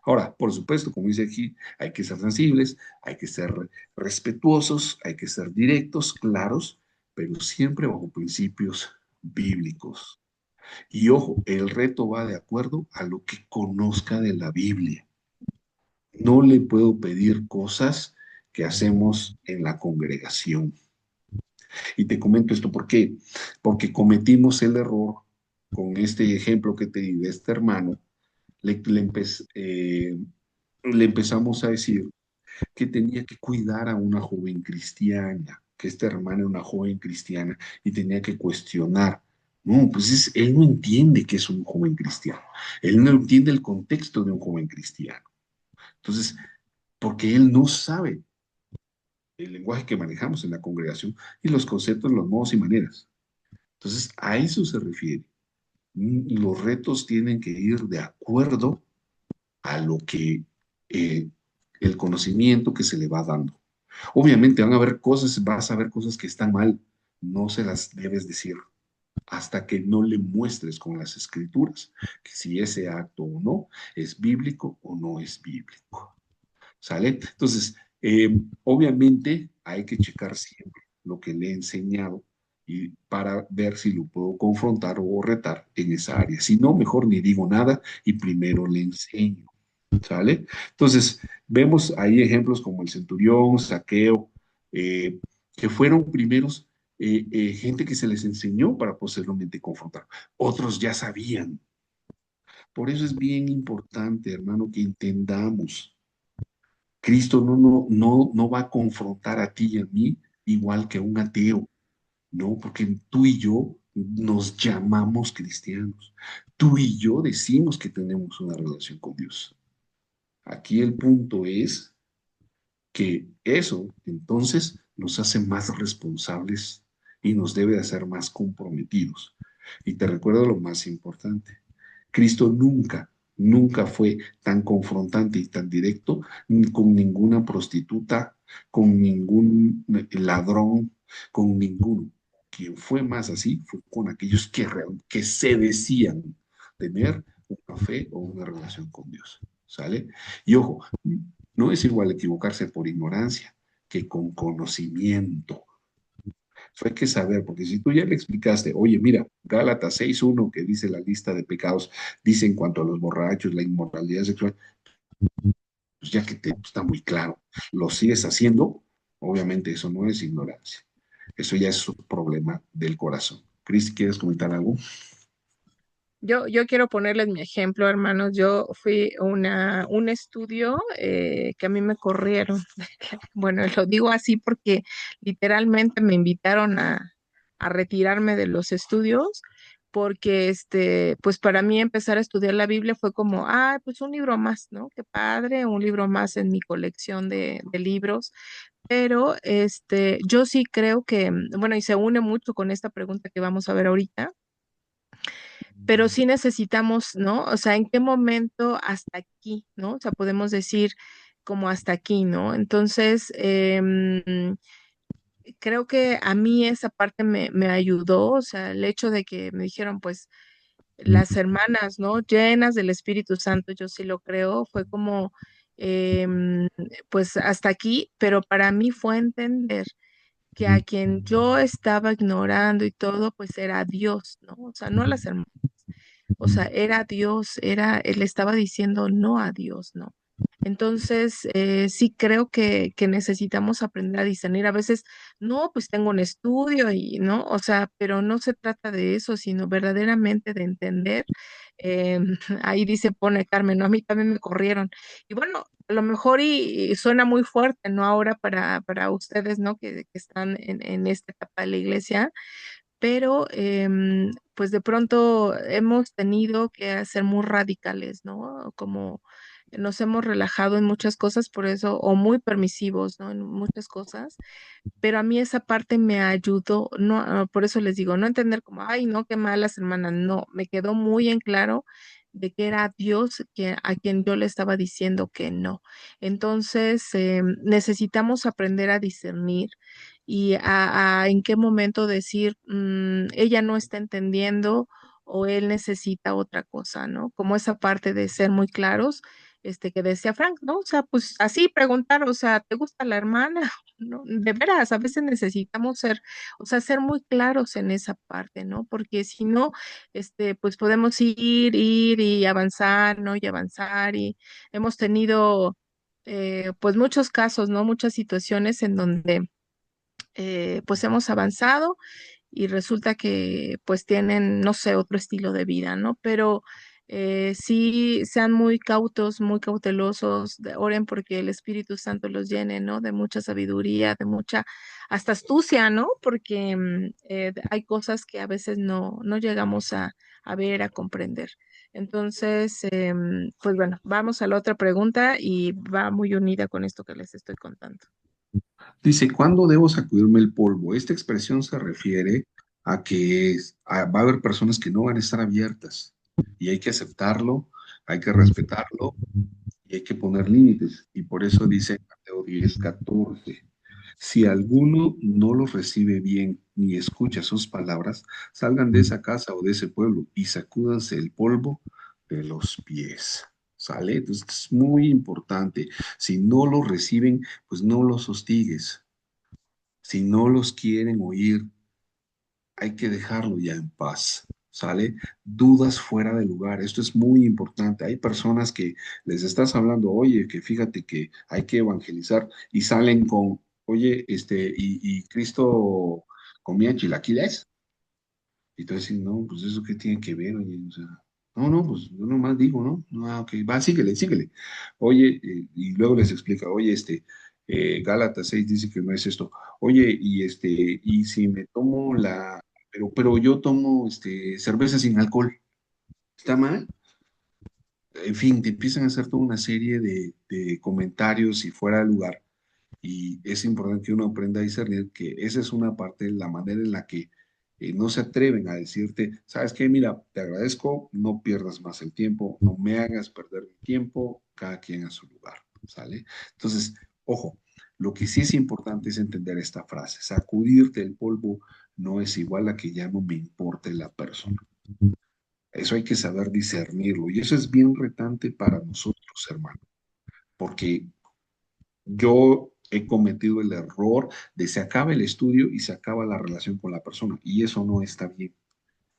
Ahora, por supuesto, como dice aquí, hay que ser sensibles, hay que ser respetuosos, hay que ser directos, claros, pero siempre bajo principios bíblicos. Y ojo, el reto va de acuerdo a lo que conozca de la Biblia. No le puedo pedir cosas que hacemos en la congregación. Y te comento esto, ¿por qué? Porque cometimos el error con este ejemplo que te di de este hermano, le, le, empe- le empezamos a decir que tenía que cuidar a una joven cristiana, que esta hermana era una joven cristiana y tenía que cuestionar. No, pues él no entiende que es un joven cristiano, él no entiende el contexto de un joven cristiano. Entonces, porque él no sabe el lenguaje que manejamos en la congregación y los conceptos, los modos y maneras. Entonces, a eso se refiere. Los retos tienen que ir de acuerdo a lo que eh, el conocimiento que se le va dando. Obviamente van a haber cosas, vas a ver cosas que están mal, no se las debes decir hasta que no le muestres con las escrituras que si ese acto o no es bíblico o no es bíblico. ¿Sale? Entonces, obviamente hay que checar siempre lo que le he enseñado y para ver si lo puedo confrontar o retar en esa área. Si no, mejor ni digo nada y primero le enseño. ¿Sale? Entonces, vemos ahí ejemplos como el centurión, Saqueo, eh, que fueron primeros gente que se les enseñó para posteriormente confrontar. Otros ya sabían. Por eso es bien importante, hermano, que entendamos. Cristo no va a confrontar a ti y a mí igual que a un ateo, no, porque tú y yo nos llamamos cristianos. Tú y yo decimos que tenemos una relación con Dios. Aquí el punto es que eso entonces nos hace más responsables y nos debe hacer más comprometidos. Y te recuerdo lo más importante. Cristo nunca fue tan confrontante y tan directo ni con ninguna prostituta, con ningún ladrón, con ninguno. Quien fue más así fue con aquellos que se decían tener una fe o una relación con Dios. ¿Sale? Y ojo, no es igual equivocarse por ignorancia que con conocimiento. Eso hay que saber, porque si tú ya le explicaste, oye, mira, Gálatas 6:1 que dice la lista de pecados, dice en cuanto a los borrachos, la inmoralidad sexual, pues ya que te está muy claro, lo sigues haciendo, obviamente eso no es ignorancia. Eso ya es un problema del corazón. Cris, ¿quieres comentar algo? Yo quiero ponerles mi ejemplo, hermanos. Yo fui un estudio que a mí me corrieron. Bueno, lo digo así porque literalmente me invitaron a retirarme de los estudios, porque pues para mí empezar a estudiar la Biblia fue como, ah, pues un libro más, ¿no? Qué padre, un libro más en mi colección de libros. Pero yo sí creo que, bueno, y se une mucho con esta pregunta que vamos a ver ahorita, pero sí necesitamos, ¿no? O sea, ¿en qué momento hasta aquí, ¿no? O sea, podemos decir como hasta aquí, ¿no? Entonces, creo que a mí esa parte me ayudó, o sea, el hecho de que me dijeron, pues, las hermanas, ¿no? Llenas del Espíritu Santo, yo sí lo creo, fue como, em, pues, hasta aquí, pero para mí fue entender que a quien yo estaba ignorando y todo, pues era Dios, ¿no? O sea, no a las hermanas. O sea, era Dios, él estaba diciendo no a Dios, ¿no? Entonces, sí creo que necesitamos aprender a discernir. A veces, no, pues tengo un estudio y, ¿no? O sea, pero no se trata de eso, sino verdaderamente de entender. eh, ahí dice, pone Carmen, ¿no? A mí también me corrieron. Y bueno, a lo mejor y suena muy fuerte, ¿no? Ahora para ustedes, ¿no? Que están en esta etapa de la iglesia, pero pues de pronto hemos tenido que ser muy radicales, ¿no? Como nos hemos relajado en muchas cosas por eso, o muy permisivos, ¿no? En muchas cosas, pero a mí esa parte me ayudó, no, por eso les digo, no entender como, ay, no, qué malas hermanas, no, me quedó muy en claro de que era Dios a quien yo le estaba diciendo que no. Entonces, necesitamos aprender a discernir y a en qué momento decir, ella no está entendiendo o él necesita otra cosa, ¿no? Como esa parte de ser muy claros, que decía Frank, ¿no? O sea, pues así preguntar, o sea, ¿te gusta la hermana? ¿No? De veras, a veces necesitamos ser, o sea, ser muy claros en esa parte, ¿no? Porque si no, pues podemos ir y avanzar, ¿no? Y avanzar y hemos tenido, pues muchos casos, ¿no? Muchas situaciones en donde, pues hemos avanzado y resulta que pues tienen, no sé, otro estilo de vida, ¿no? Pero sí sean muy cautos, muy cautelosos, oren porque el Espíritu Santo los llene, ¿no? De mucha sabiduría, de mucha, hasta astucia, ¿no? Porque hay cosas que a veces no llegamos a ver, a comprender. Entonces, pues bueno, vamos a la otra pregunta y va muy unida con esto que les estoy contando. Dice, ¿cuándo debo sacudirme el polvo? Esta expresión se refiere a que va a haber personas que no van a estar abiertas y hay que aceptarlo, hay que respetarlo y hay que poner límites. Y por eso dice Mateo 10:14, si alguno no los recibe bien ni escucha sus palabras, salgan de esa casa o de ese pueblo y sacúdanse el polvo de los pies. ¿Sale? Entonces es muy importante. Si no los reciben, pues no los hostigues. Si no los quieren oír, hay que dejarlo ya en paz. ¿Sale? Dudas fuera de lugar. Esto es muy importante. Hay personas que les estás hablando, oye, que fíjate que hay que evangelizar y salen con, oye, y Cristo comía chilaquiles. Y tú dices, no, pues eso qué tiene que ver, oye, o sea, no, no, pues yo nomás digo, ¿no? No, ok, va, síguele, síguele. Oye, y luego les explica, oye, Gálatas 6 dice que no es esto. Oye, y si me tomo pero yo tomo, cerveza sin alcohol, ¿está mal? En fin, te empiezan a hacer toda una serie de comentarios y fuera de lugar. Y es importante que uno aprenda a discernir que esa es una parte de la manera en la que no se atreven a decirte, ¿sabes qué? Mira, te agradezco, no pierdas más el tiempo, no me hagas perder mi tiempo, cada quien a su lugar, ¿sale? Entonces, ojo, lo que sí es importante es entender esta frase, sacudirte el polvo no es igual a que ya no me importe la persona. Eso hay que saber discernirlo y eso es bien retante para nosotros, hermano, porque yo he cometido el error de se acaba el estudio y se acaba la relación con la persona y eso no está bien.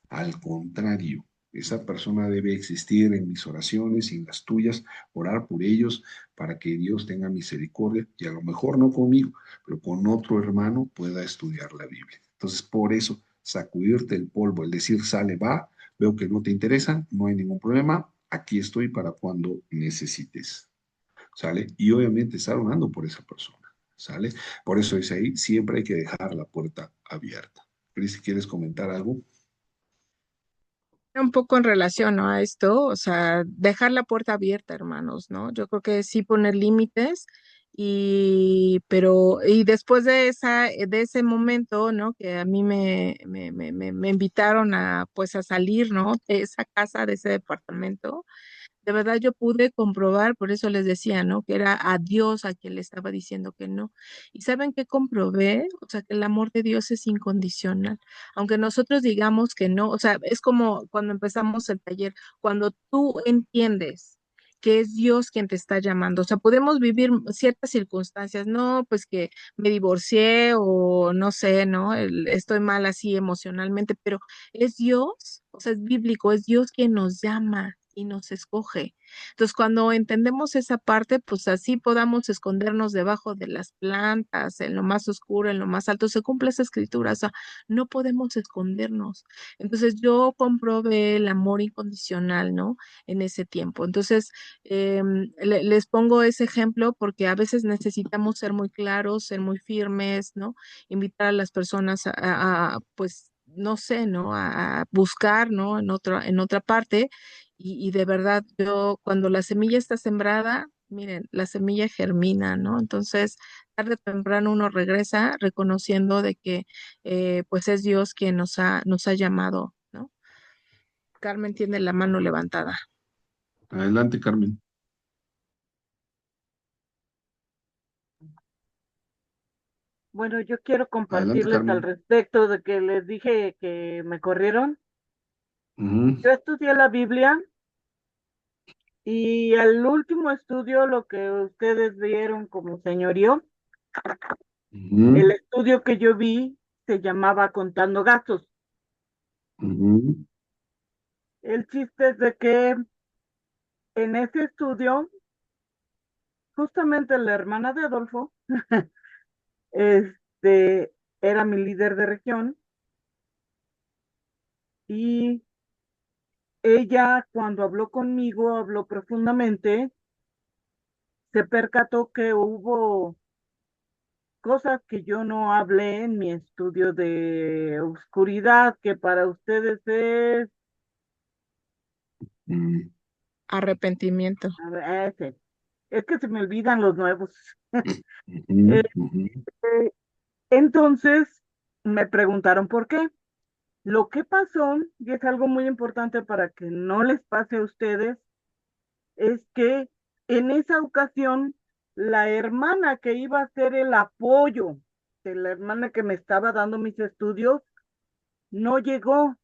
Al contrario, esa persona debe existir en mis oraciones y en las tuyas, orar por ellos para que Dios tenga misericordia y a lo mejor no conmigo, pero con otro hermano pueda estudiar la Biblia. Entonces, por eso, sacudirte el polvo, el decir sale, va, veo que no te interesa, no hay ningún problema, aquí estoy para cuando necesites. ¿Sale? Y obviamente estar orando por esa persona, ¿sale? Por eso es ahí, siempre hay que dejar la puerta abierta. Cris, ¿quieres comentar algo? Un poco en relación, ¿no? A esto, o sea, dejar la puerta abierta, hermanos, ¿no? Yo creo que sí poner límites y después de ese momento, ¿no? Que a mí me invitaron pues a salir, ¿no? De esa casa, de ese departamento. De verdad yo pude comprobar, por eso les decía, ¿no? Que era a Dios a quien le estaba diciendo que no. ¿Y saben qué comprobé? O sea, que el amor de Dios es incondicional. Aunque nosotros digamos que no, o sea, es como cuando empezamos el taller, cuando tú entiendes que es Dios quien te está llamando. O sea, podemos vivir ciertas circunstancias, no, pues que me divorcié o no sé, ¿no? Estoy mal así emocionalmente, pero es Dios, o sea, es bíblico, es Dios quien nos llama y nos escoge. Entonces, cuando entendemos esa parte, pues así podamos escondernos debajo de las plantas, en lo más oscuro, en lo más alto, se cumple esa escritura, o sea, no podemos escondernos. Entonces, yo comprobé el amor incondicional, ¿no? En ese tiempo. Entonces, les pongo ese ejemplo porque a veces necesitamos ser muy claros, ser muy firmes, ¿no? Invitar a las personas pues, no sé, ¿no? A buscar, ¿no? En otra parte y de verdad, yo cuando la semilla está sembrada, miren, la semilla germina, ¿no? Entonces, tarde o temprano uno regresa reconociendo de que pues es Dios quien nos ha llamado, ¿no? Carmen tiene la mano levantada. Adelante, Carmen. Bueno, yo quiero Adelante, compartirles al Carmen. respecto de que les dije que me corrieron. Ujú, Yo estudié la Biblia y al último estudio, lo que ustedes vieron como señorío, el ujú, estudio que yo vi se llamaba Contando Gastos. ujú, El chiste es de que en ese estudio, justamente la hermana de Adolfo, este, era mi líder de región y ella cuando habló conmigo, habló profundamente, se percató que hubo cosas que yo no hablé en mi estudio de oscuridad, que para ustedes ujú, Arrepentimiento. a ver, es que se me olvidan los nuevos. ujú, ujú, Este, entonces me preguntaron por qué. Lo que pasó, y es algo muy importante para que no les pase a ustedes, es que en esa ocasión la hermana que iba a ser el apoyo de la hermana que me estaba dando mis estudios no llegó.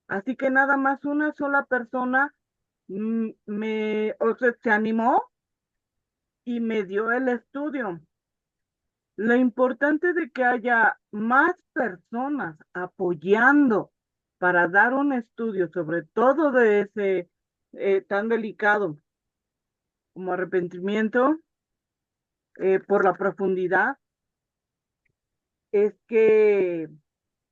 Así que nada más una sola persona o sea, se animó y me dio el estudio. Lo importante de que haya más personas apoyando para dar un estudio, sobre todo de ese tan delicado como arrepentimiento por la profundidad, es que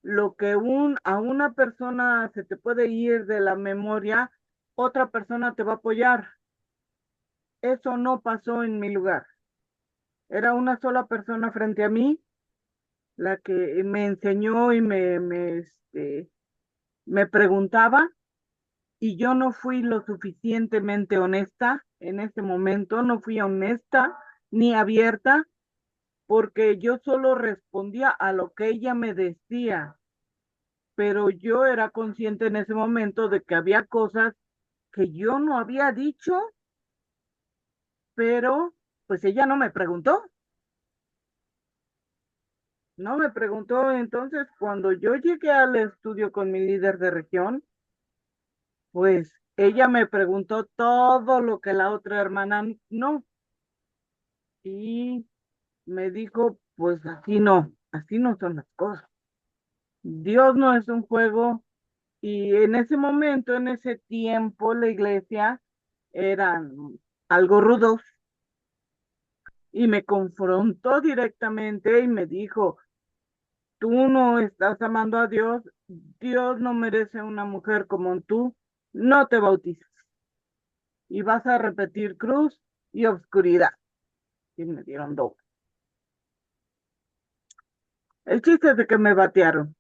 lo que a una persona se te puede ir de la memoria, otra persona te va a apoyar. Eso no pasó en mi lugar. Era una sola persona frente a mí la que me enseñó y me preguntaba y yo no fui lo suficientemente honesta en ese momento, no fui honesta ni abierta porque yo solo respondía a lo que ella me decía, pero yo era consciente en ese momento de que había cosas que yo no había dicho, pero pues ella no me preguntó. No me preguntó, entonces cuando yo llegué al estudio con mi líder de región, pues ella me preguntó todo lo que la otra hermana no, y me dijo, pues así no son las cosas. Dios no es un juego, y en ese momento, en ese tiempo, la iglesia eran algo rudos, y me confrontó directamente y me dijo, tú no estás amando a Dios, Dios no merece una mujer como tú, no te bautices y vas a repetir cruz y obscuridad. Y me dieron doble. El chiste es de que me batearon.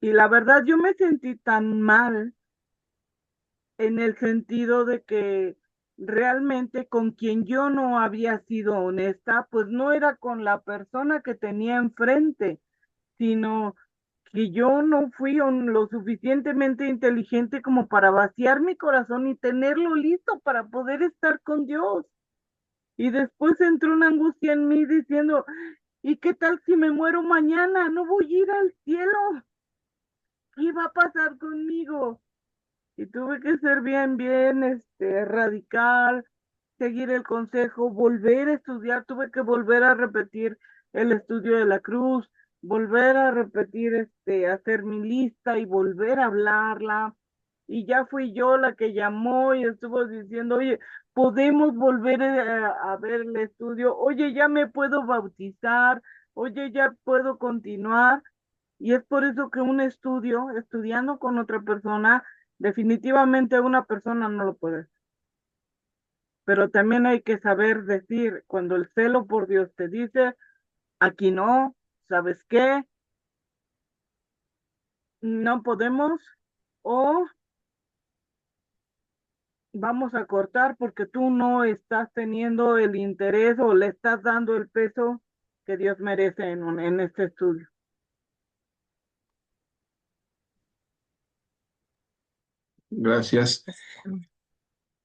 Y la verdad yo me sentí tan mal en el sentido de que realmente con quien yo no había sido honesta, pues no era con la persona que tenía enfrente, sino que yo no fui lo suficientemente inteligente como para vaciar mi corazón y tenerlo listo para poder estar con Dios. Y después entró una angustia en mí diciendo, ¿y qué tal si me muero mañana? No voy a ir al cielo. ¿Qué va a pasar conmigo? Y tuve que ser bien, radical, seguir el consejo, volver a estudiar, tuve que volver a repetir el estudio de la cruz, volver a repetir, hacer mi lista y volver a hablarla. Y ya fui yo la que llamó y estuvo diciendo, oye, podemos volver a ver el estudio, oye, ya me puedo bautizar, oye, ya puedo continuar. Y es por eso que un estudio, estudiando con otra persona, definitivamente una persona no lo puede hacer. Pero también hay que saber decir, cuando el celo por Dios te dice, aquí no, ¿sabes qué? No podemos o vamos a cortar porque tú no estás teniendo el interés o le estás dando el peso que Dios merece en este estudio. Gracias. Pues,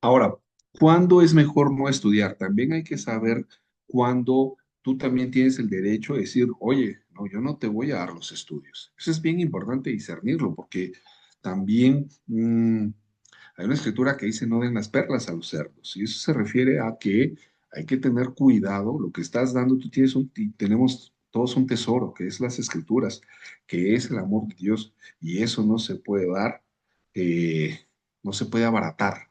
Ahora, ¿cuándo es mejor no estudiar? También hay que saber cuándo tú también tienes el derecho de decir, oye, no, yo no te voy a dar los estudios. Eso es bien importante discernirlo, porque también hay una escritura que dice no den las perlas a los cerdos, y eso se refiere a que hay que tener cuidado, lo que estás dando, tú tienes y tenemos todos un tesoro, que es las escrituras, que es el amor de Dios, y eso no se puede dar, no se puede abaratar.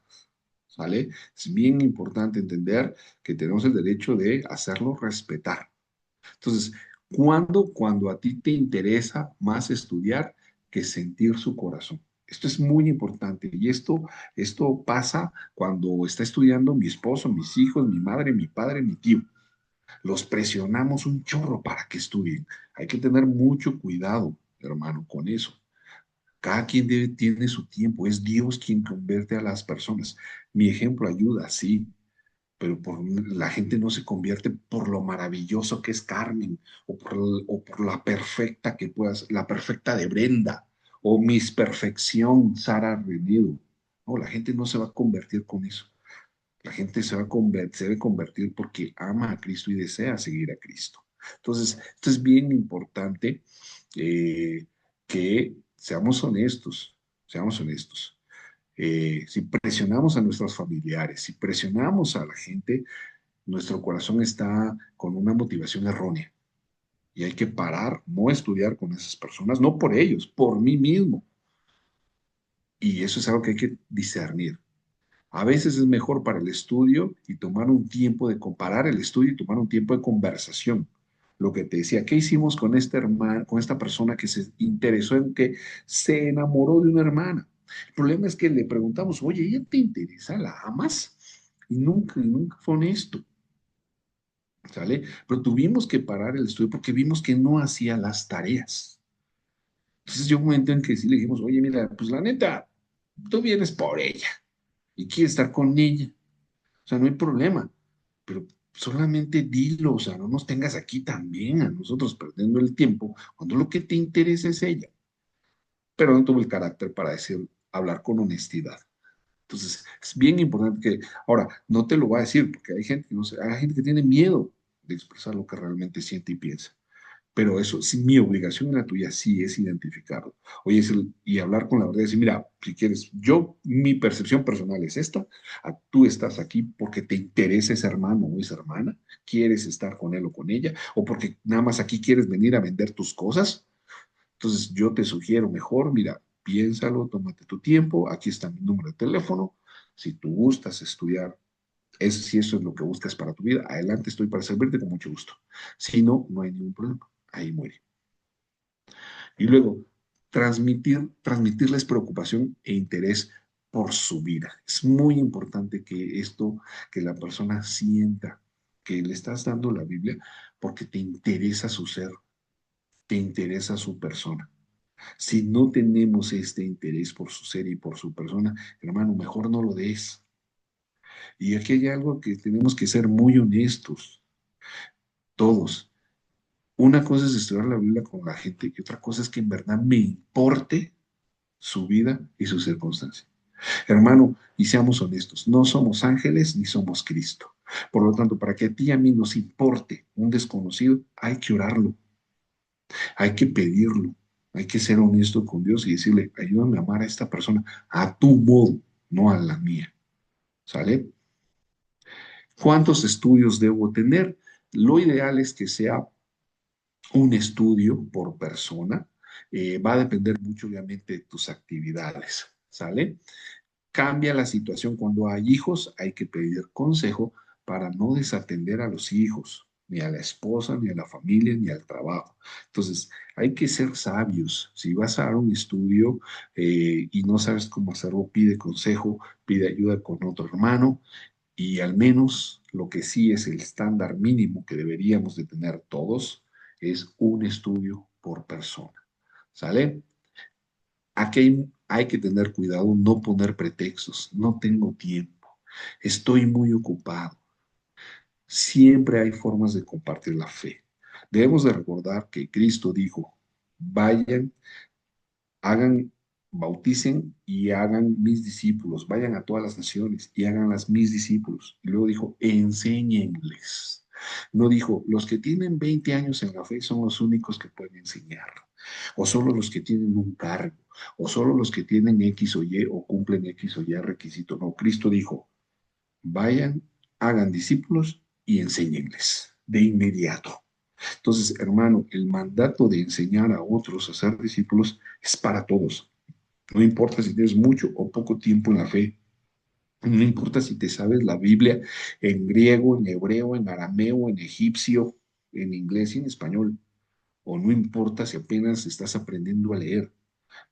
¿Sale? Es bien importante entender que tenemos el derecho de hacerlo respetar. Entonces, ¿cuándo? Cuando a ti te interesa más estudiar que sentir su corazón. Esto es muy importante y esto pasa cuando está estudiando mi esposo, mis hijos, mi madre, mi padre, mi tío. Los presionamos un chorro para que estudien. Hay que tener mucho cuidado, hermano, con eso. Cada quien tiene su tiempo, es Dios quien convierte a las personas. Mi ejemplo ayuda, sí, pero la gente no se convierte por lo maravilloso que es Carmen, o por la perfecta que puedas, la perfecta de Brenda, o Miss Perfección, Sara Renedo. No, la gente no se va a convertir con eso. La gente se debe convertir porque ama a Cristo y desea seguir a Cristo. Entonces, esto es bien importante, que seamos honestos, seamos honestos. Si presionamos a nuestros familiares, si presionamos a la gente, nuestro corazón está con una motivación errónea y hay que parar, no estudiar con esas personas, no por ellos, por mí mismo. Y eso es algo que hay que discernir. A veces es mejor para el estudio y tomar un tiempo de comparar el estudio y tomar un tiempo de conversación. Lo que te decía, ¿qué hicimos con esta hermana, con esta persona que se interesó en que se enamoró de una hermana? El problema es que le preguntamos, oye, ¿ella te interesa? ¿La amas? Y nunca fue honesto, ¿sale? Pero tuvimos que parar el estudio porque vimos que no hacía las tareas. Entonces llegó un momento en que sí le dijimos, oye, mira, pues la neta, tú vienes por ella y quieres estar con ella. O sea, no hay problema, pero solamente dilo, o sea, no nos tengas aquí también a nosotros perdiendo el tiempo cuando lo que te interesa es ella. Pero no tuvo el carácter para decir, hablar con honestidad. Entonces, es bien importante que, ahora, no te lo voy a decir porque hay gente que no sé, hay gente que tiene miedo de expresar lo que realmente siente y piensa. Pero eso, sí, mi obligación y la tuya sí es identificarlo. Oye, y hablar con la verdad y decir, mira, si quieres, mi percepción personal es esta, tú estás aquí porque te interesa ese hermano o esa hermana, quieres estar con él o con ella, o porque nada más aquí quieres venir a vender tus cosas. Entonces yo te sugiero mejor, mira, piénsalo, tómate tu tiempo, aquí está mi número de teléfono, si tú gustas estudiar, si eso es lo que buscas para tu vida, adelante, estoy para servirte con mucho gusto. Si no, no hay ningún problema, ahí muere. Y luego, transmitirles preocupación e interés por su vida. Es muy importante que la persona sienta que le estás dando la Biblia porque te interesa su ser, te interesa su persona. Si no tenemos este interés por su ser y por su persona, hermano, mejor no lo des. Y aquí hay algo que tenemos que ser muy honestos, todos. Una cosa es estudiar la Biblia con la gente y otra cosa es que en verdad me importe su vida y su circunstancia. Hermano, y seamos honestos, no somos ángeles ni somos Cristo. Por lo tanto, para que a ti y a mí nos importe un desconocido, hay que orarlo, hay que pedirlo, hay que ser honesto con Dios y decirle, ayúdame a amar a esta persona a tu modo, no a la mía. ¿Sale? ¿Cuántos estudios debo tener? Lo ideal es que sea un estudio por persona. Va a depender mucho, obviamente, de tus actividades. ¿Sale? Cambia la situación cuando hay hijos, hay que pedir consejo para no desatender a los hijos, ni a la esposa, ni a la familia, ni al trabajo. Entonces, hay que ser sabios. Si vas a dar un estudio y no sabes cómo hacerlo, pide consejo, pide ayuda con otro hermano y al menos lo que sí es el estándar mínimo que deberíamos de tener todos es un estudio por persona. ¿Sale? Aquí hay que tener cuidado, no poner pretextos. No tengo tiempo. Estoy muy ocupado. Siempre hay formas de compartir la fe. Debemos de recordar que Cristo dijo, vayan, hagan, bauticen y hagan mis discípulos, vayan a todas las naciones y háganlas mis discípulos. Y luego dijo, enséñenles. No dijo, los que tienen 20 años en la fe son los únicos que pueden enseñar, o solo los que tienen un cargo, o solo los que tienen X o Y o cumplen X o Y requisito. No, Cristo dijo, vayan, hagan discípulos y enséñenles de inmediato. Entonces, hermano, el mandato de enseñar a otros a ser discípulos es para todos. No importa si tienes mucho o poco tiempo en la fe. No importa si te sabes la Biblia en griego, en hebreo, en arameo, en egipcio, en inglés y en español. O no importa si apenas estás aprendiendo a leer.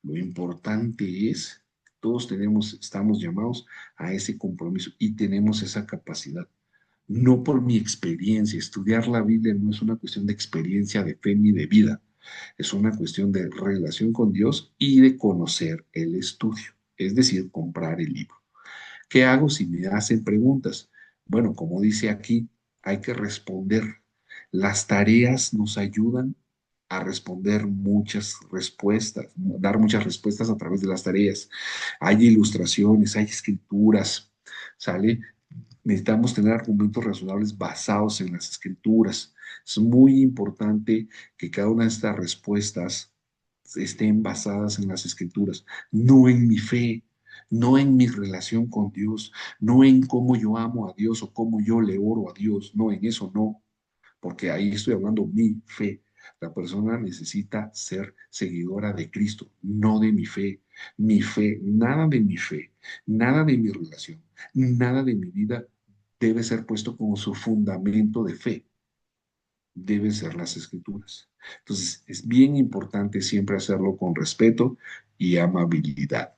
Lo importante es, todos estamos llamados a ese compromiso y tenemos esa capacidad. No por mi experiencia, estudiar la Biblia no es una cuestión de experiencia, de fe ni de vida. Es una cuestión de relación con Dios y de conocer el estudio, es decir, comprar el libro. ¿Qué hago si me hacen preguntas? Bueno, como dice aquí, hay que responder. Las tareas nos ayudan a responder muchas respuestas, dar muchas respuestas a través de las tareas. Hay ilustraciones, hay escrituras, ¿sale? Necesitamos tener argumentos razonables basados en las escrituras. Es muy importante que cada una de estas respuestas estén basadas en las escrituras, no en mi fe, no en mi relación con Dios, no en cómo yo amo a Dios o cómo yo le oro a Dios, no, en eso no, porque ahí estoy hablando mi fe. La persona necesita ser seguidora de Cristo, no de mi fe. Mi fe, nada de mi fe, nada de mi relación, nada de mi vida debe ser puesto como su fundamento de fe, deben ser las escrituras. Entonces, es bien importante siempre hacerlo con respeto y amabilidad.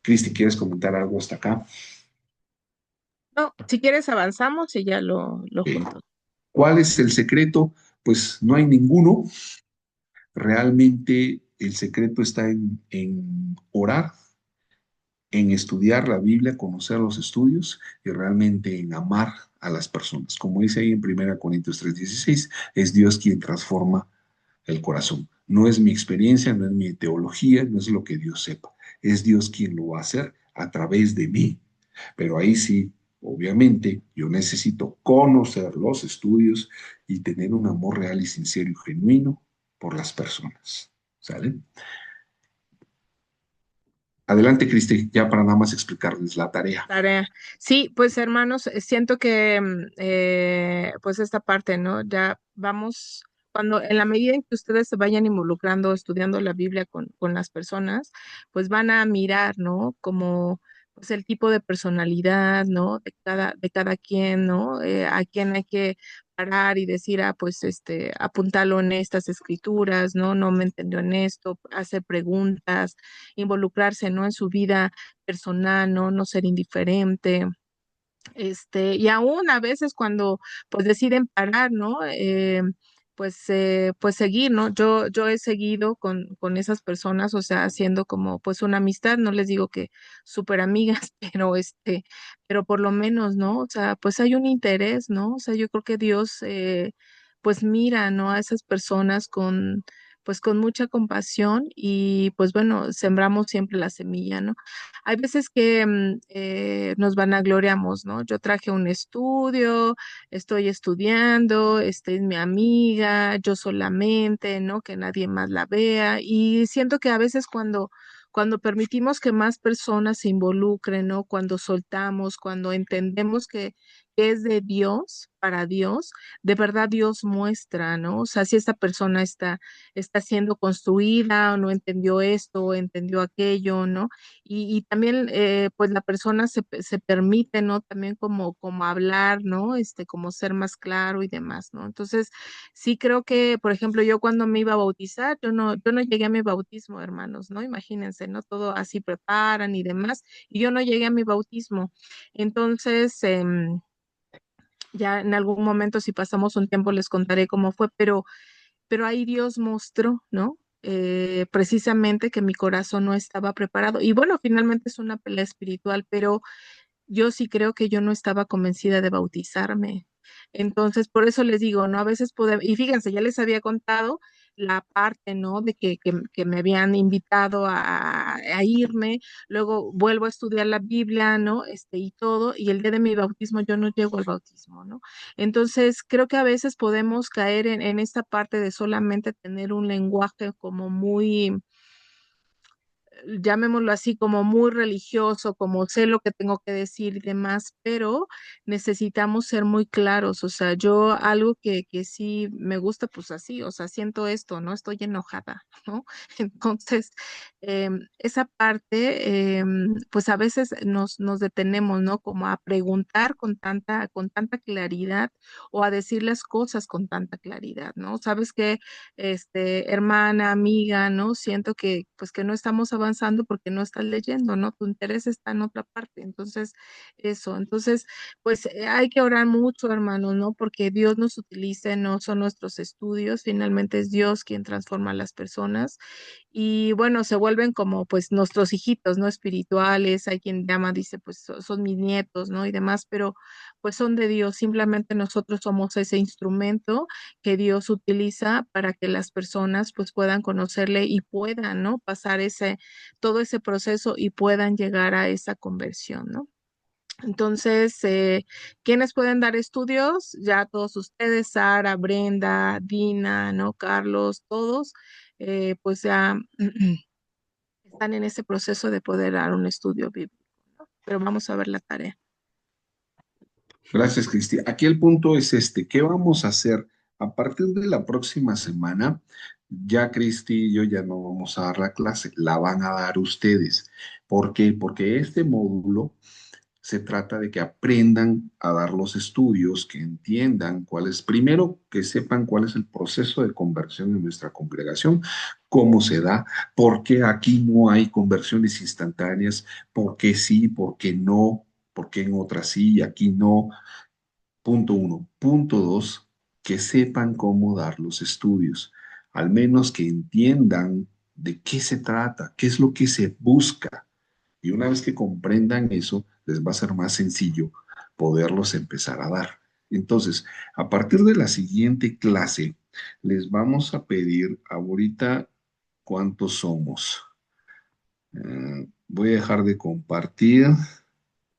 Cristi, ¿quieres comentar algo hasta acá? No, si quieres avanzamos y ya lo Ok. junto. ¿Cuál es el secreto? Pues no hay ninguno. Realmente el secreto está en orar, en estudiar la Biblia, conocer los estudios y realmente en amar a las personas. Como dice ahí en 1 Corintios 3:16, es Dios quien transforma el corazón. No es mi experiencia, no es mi teología, no es lo que Dios sepa. Es Dios quien lo va a hacer a través de mí. Pero ahí sí, obviamente, yo necesito conocer los estudios y tener un amor real y sincero y genuino por las personas. ¿Sale? Adelante, Cristi, ya para nada más explicarles la tarea. Tarea. Sí, pues hermanos, siento que pues esta parte, ¿no? Ya vamos, cuando en la medida en que ustedes se vayan involucrando, estudiando la Biblia con las personas, pues van a mirar, ¿no? Como pues el tipo de personalidad, ¿no? De cada quien, ¿no? A quién hay que parar y decir, ah, pues apuntarlo en estas escrituras, ¿no? No me entendió en esto, hacer preguntas, involucrarse, ¿no? En su vida personal, ¿no? No ser indiferente. Y aún a veces cuando pues deciden parar, ¿no? Pues seguir, ¿no? Yo he seguido con esas personas, o sea, haciendo como pues una amistad, no les digo que súper amigas, pero por lo menos, ¿no? O sea, pues hay un interés, ¿no? O sea, yo creo que Dios pues mira, ¿no? A esas personas pues con mucha compasión y pues bueno, sembramos siempre la semilla, ¿no? Hay veces que nos vanagloriamos, ¿no? Yo traje un estudio, estoy estudiando, esta es mi amiga, yo solamente, ¿no? Que nadie más la vea. Y siento que a veces cuando permitimos que más personas se involucren, ¿no? Cuando soltamos, cuando entendemos que es de Dios, para Dios, de verdad Dios muestra, ¿no? O sea, si esta persona está siendo construida o no entendió esto o entendió aquello, ¿no? Y también, pues la persona se permite, ¿no? También como hablar, ¿no? Como ser más claro y demás, ¿no? Entonces, sí creo que, por ejemplo, yo cuando me iba a bautizar, yo no llegué a mi bautismo, hermanos, ¿no? Imagínense, ¿no? Todo así preparan y demás, y yo no llegué a mi bautismo. Entonces, ya en algún momento, si pasamos un tiempo, les contaré cómo fue, pero ahí Dios mostró, ¿no? Precisamente que mi corazón no estaba preparado. Y bueno, finalmente es una pelea espiritual, pero yo sí creo que yo no estaba convencida de bautizarme. Entonces, por eso les digo, ¿no? A veces podemos, y fíjense, ya les había contado la parte, ¿no? De que me habían invitado a irme, luego vuelvo a estudiar la Biblia, ¿no? Y todo, y el día de mi bautismo yo no llego al bautismo, ¿no? Entonces, creo que a veces podemos caer en esta parte de solamente tener un lenguaje como muy, llamémoslo así, como muy religioso, como sé lo que tengo que decir y demás, pero necesitamos ser muy claros. O sea, yo algo que sí me gusta, pues así, o sea, siento esto, ¿no? Estoy enojada, ¿no? Entonces, esa parte, pues a veces nos detenemos, ¿no? Como a preguntar con tanta claridad o a decir las cosas con tanta claridad, ¿no? Sabes que hermana, amiga, ¿no? Siento que, pues, que no estamos avanzando porque no estás leyendo, ¿no? Tu interés está en otra parte. Entonces, eso. Entonces, pues, hay que orar mucho, hermanos, ¿no? Porque Dios nos utilice, no son nuestros estudios, finalmente es Dios quien transforma a las personas y bueno, se vuelven como pues nuestros hijitos, ¿no? Espirituales, hay quien llama, dice, pues son mis nietos, ¿no? Y demás, pero pues son de Dios, simplemente nosotros somos ese instrumento que Dios utiliza para que las personas pues puedan conocerle y puedan, ¿no? Pasar todo ese proceso y puedan llegar a esa conversión, ¿no? Entonces, ¿quiénes pueden dar estudios? Ya todos ustedes, Sara, Brenda, Dina, ¿no? Carlos, todos, pues ya están en ese proceso de poder dar un estudio bíblico, ¿no? Pero vamos a ver la tarea. Gracias, Cristi. Aquí el punto es ¿qué vamos a hacer a partir de la próxima semana? Ya Cristi y yo ya no vamos a dar la clase, la van a dar ustedes. ¿Por qué? Porque este módulo se trata de que aprendan a dar los estudios, que entiendan cuál es, primero que sepan cuál es el proceso de conversión en nuestra congregación, cómo se da, por qué aquí no hay conversiones instantáneas, por qué sí, por qué no, por qué en otras sí y aquí no. Punto uno. Punto dos, que sepan cómo dar los estudios, al menos que entiendan de qué se trata, qué es lo que se busca. Y una vez que comprendan eso, les va a ser más sencillo poderlos empezar a dar. Entonces, a partir de la siguiente clase, les vamos a pedir ahorita cuántos somos. Voy a dejar de compartir.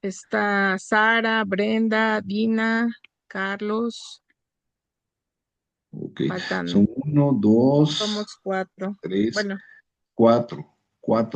Está Sara, Brenda, Dina, Carlos, Ok, faltan, son uno, dos, somos cuatro. tres, Bueno, cuatro.